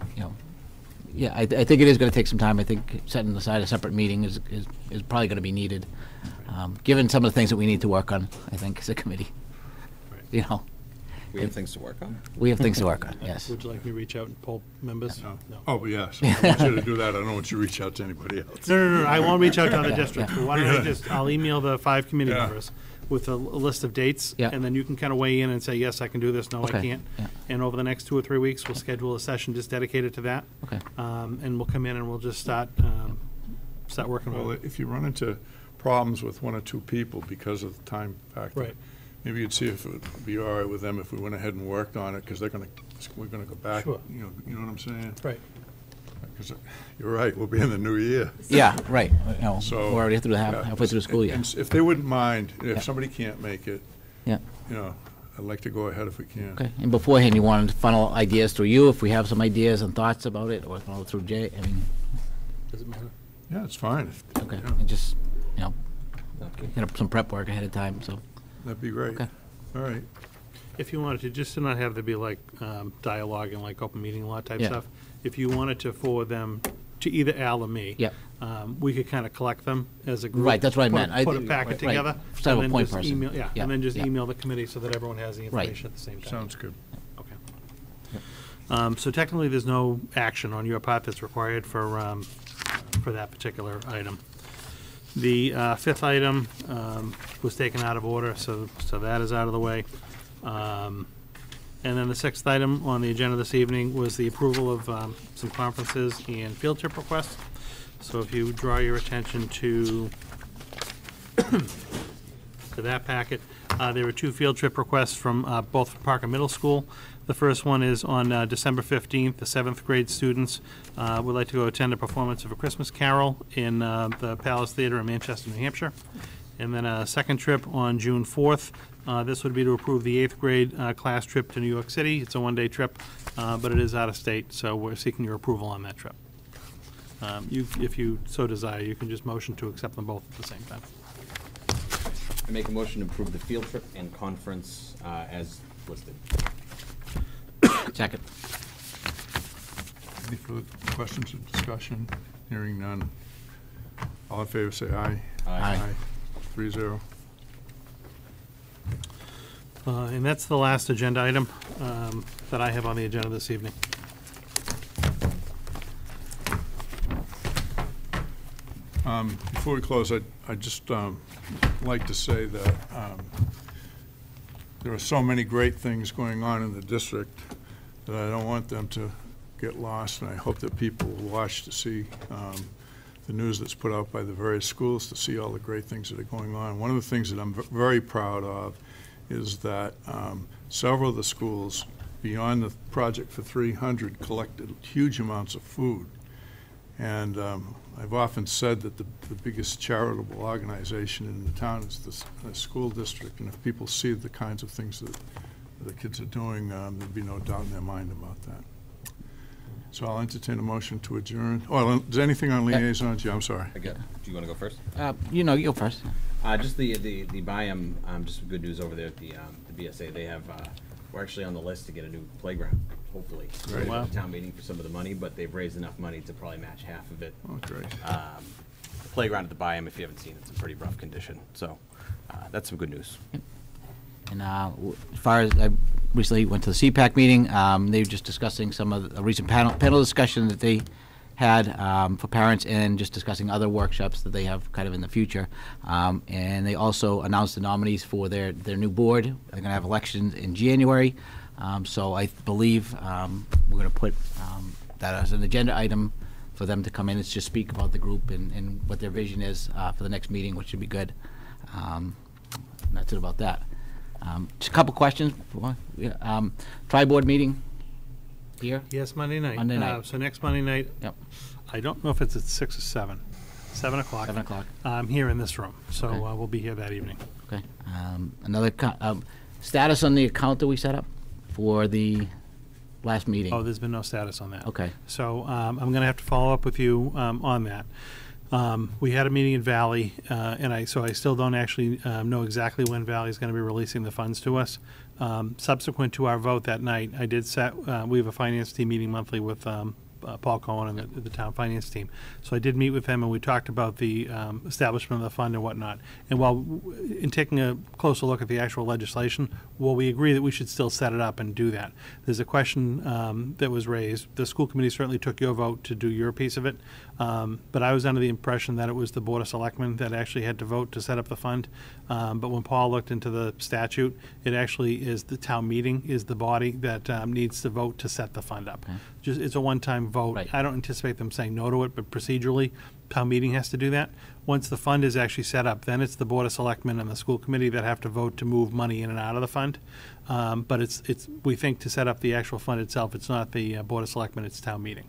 yeah, I think it is going to take some time. I think setting aside a separate meeting is probably going to be needed, given some of the things that we need to work on. I think as a committee, we have things to work on. We have things to work on. Yes. Would you like me to reach out and poll members? No. Oh, yes. I want you to do that. I don't want you to reach out to anybody else. No. I won't reach out to other districts. But why don't I'll email the 5 committee members with a list of dates, and then you can kind of weigh in and say, yes, I can do this, no, I can't. Yeah. And over the next 2 or 3 weeks, we'll schedule a session just dedicated to that. Okay. And we'll come in and we'll just start working on it. Well, if you run into problems with 1 or 2 people because of the time factor, right. Maybe you'd see if it would be all right with them if we went ahead and worked on it, because we're going to go back. Sure. You know what I'm saying? Right. Because you're right, we'll be in the new year. Yeah, right. So we're already through halfway through the school year. And if they wouldn't mind, if somebody can't make it, yeah, I'd like to go ahead if we can. Okay. And beforehand, you want to funnel ideas through you if we have some ideas and thoughts about it, or funnel through Jay. I mean, does it matter? Yeah, it's fine. Okay. And just get up some prep work ahead of time. So that'd be great. Okay. All right. If you wanted to, just to not have there be dialogue and open meeting law type stuff, if you wanted to forward them to either Al or me, we could kind of collect them as a group. Right, that's what I meant. Put a packet together. Set up a point person. Email, and then just email the committee so that everyone has the information at the same time. Sounds good. Okay. So technically, there's no action on your part that's required for that particular item. The 5th item was taken out of order, so that is out of the way. And then the 6th item on the agenda this evening was the approval of some conferences and field trip requests. So if you draw your attention to that packet, there were 2 field trip requests from both Parker Middle School. The first one is on December 15th. The 7th grade students would like to go attend a performance of A Christmas Carol in the Palace Theater in Manchester, New Hampshire. And then a second trip on June 4th. This would be to approve the 8th grade class trip to New York City. It's a 1-day trip, but it is out of state, so we're seeking your approval on that trip. If you so desire, you can just motion to accept them both at the same time. I make a motion to approve the field trip and conference as listed. Second. Any further questions or discussion? Hearing none. All in favor, say aye. Aye. 3-0. And that's the last agenda item that I have on the agenda this evening. Before we close, I'd just like to say that there are so many great things going on in the district that I don't want them to get lost, and I hope that people will watch to see the news that's put out by the various schools, to see all the great things that are going on. One of the things that I'm very proud of is that several of the schools, beyond the Project for 300, collected huge amounts of food. And I've often said that the biggest charitable organization in the town is the school district, and if people see the kinds of things that the kids are doing, there'd be no doubt in their mind about that. So I'll entertain a motion to adjourn. Oh, is there anything on liaisons? Yeah, I'm sorry. Do you want to go first? You go first. Just the BIAM, just some good news over there at the BSA. They have we're actually on the list to get a new playground, hopefully. Great. We're Wow. at town meeting for some of the money, but they've raised enough money to probably match half of it. Oh, great. The playground at the Byam, if you haven't seen it, it's in pretty rough condition. So that's some good news. And as far as I recently went to the CPAC meeting, they were just discussing some of the recent panel discussion that they had for parents, and just discussing other workshops that they have kind of in the future. And they also announced the nominees for their new board. They're going to have elections in January. So I believe we're going to put that as an agenda item for them to come in and just speak about the group and what their vision is for the next meeting, which should be good. That's it about that. Just a couple questions. Tri-board meeting here? Yes, Monday night. Monday night. So next Monday night. Yep. I don't know if it's at 6 or 7. 7 o'clock. 7 o'clock. Here in this room. So Okay. we'll be here that evening. Okay. Another status on the account that we set up for the last meeting. Oh, there's been no status on that. Okay. So I'm going to have to follow up with you on that. We had a meeting in Valley, and I still don't actually know exactly when Valley is going to be releasing the funds to us. Subsequent to our vote that night, I did set. We have a finance team meeting monthly with Paul Cohen and the town finance team. So I did meet with him, and we talked about the establishment of the fund and whatnot. And while in taking a closer look at the actual legislation, we agree that we should still set it up and do that. There's a question that was raised. The school committee certainly took your vote to do your piece of it, but I was under the impression that it was the Board of Selectmen that actually had to vote to set up the fund. But when Paul looked into the statute, it actually is the town meeting is the body that needs to vote to set the fund up. Okay. It's a one-time vote. Right. I don't anticipate them saying no to it, but procedurally, town meeting has to do that. Once the fund is actually set up, then it's the Board of Selectmen and the school committee that have to vote to move money in and out of the fund. But we think to set up the actual fund itself, it's not the Board of Selectmen, it's town meeting.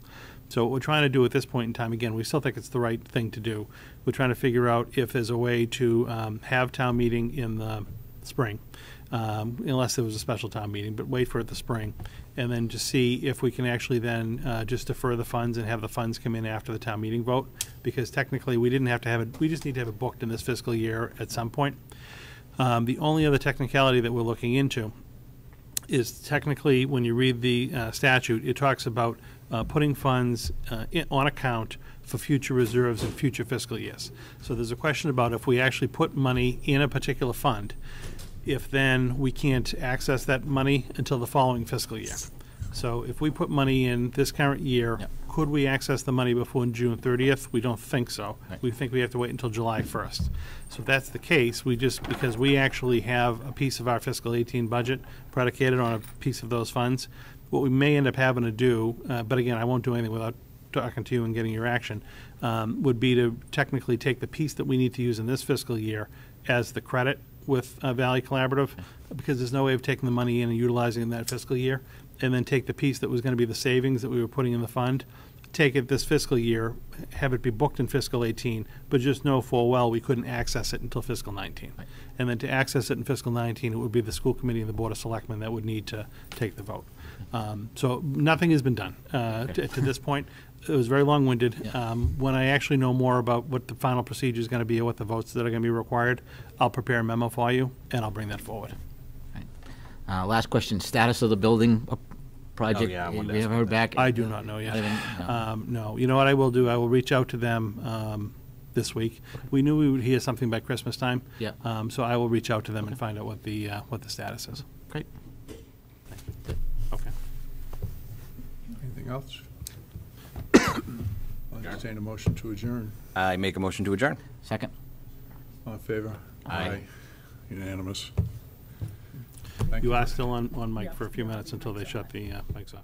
So what we're trying to do at this point in time, again, we still think it's the right thing to do. We're trying to figure out if there's a way to have town meeting in the spring, unless there was a special town meeting, but wait for it the spring, and then just see if we can actually then just defer the funds and have the funds come in after the town meeting vote, because technically we didn't have to have it, we just need to have it booked in this fiscal year at some point. The only other technicality that we're looking into is technically when you read the statute, it talks about putting funds on account for future reserves in future fiscal years. So there's a question about if we actually put money in a particular fund, if then we can't access that money until the following fiscal year. So if we put money in this current year, could we access the money before June 30th? We don't think so. Right. We think we have to wait until July 1st. So if that's the case, because we actually have a piece of our fiscal 18 budget predicated on a piece of those funds, what we may end up having to do, but again, I won't do anything without talking to you and getting your action, would be to technically take the piece that we need to use in this fiscal year as the credit with Valley Collaborative, because there's no way of taking the money in and utilizing it in that fiscal year, and then take the piece that was going to be the savings that we were putting in the fund, take it this fiscal year, have it be booked in fiscal 18, but just know full well we couldn't access it until fiscal 19. Right. And then to access it in fiscal 19, it would be the school committee and the Board of Selectmen that would need to take the vote. So nothing has been done to this point. It was very long-winded. Yeah. When I actually know more about what the final procedure is going to be or what the votes that are going to be required, I'll prepare a memo for you, and I'll bring that forward. Right. Last question, status of the building project. Oh, yeah, we haven't heard back? I do not know yet. No. You know what I will do? I will reach out to them this week. Okay. We knew we would hear something by Christmas time. Yeah. So I will reach out to them and find out what the status is. Great. Okay. Anything else? I'll entertain a motion to adjourn. I make a motion to adjourn. Second. All in favor? Aye. Unanimous. You are still on mic for a few minutes until they shut the mics off.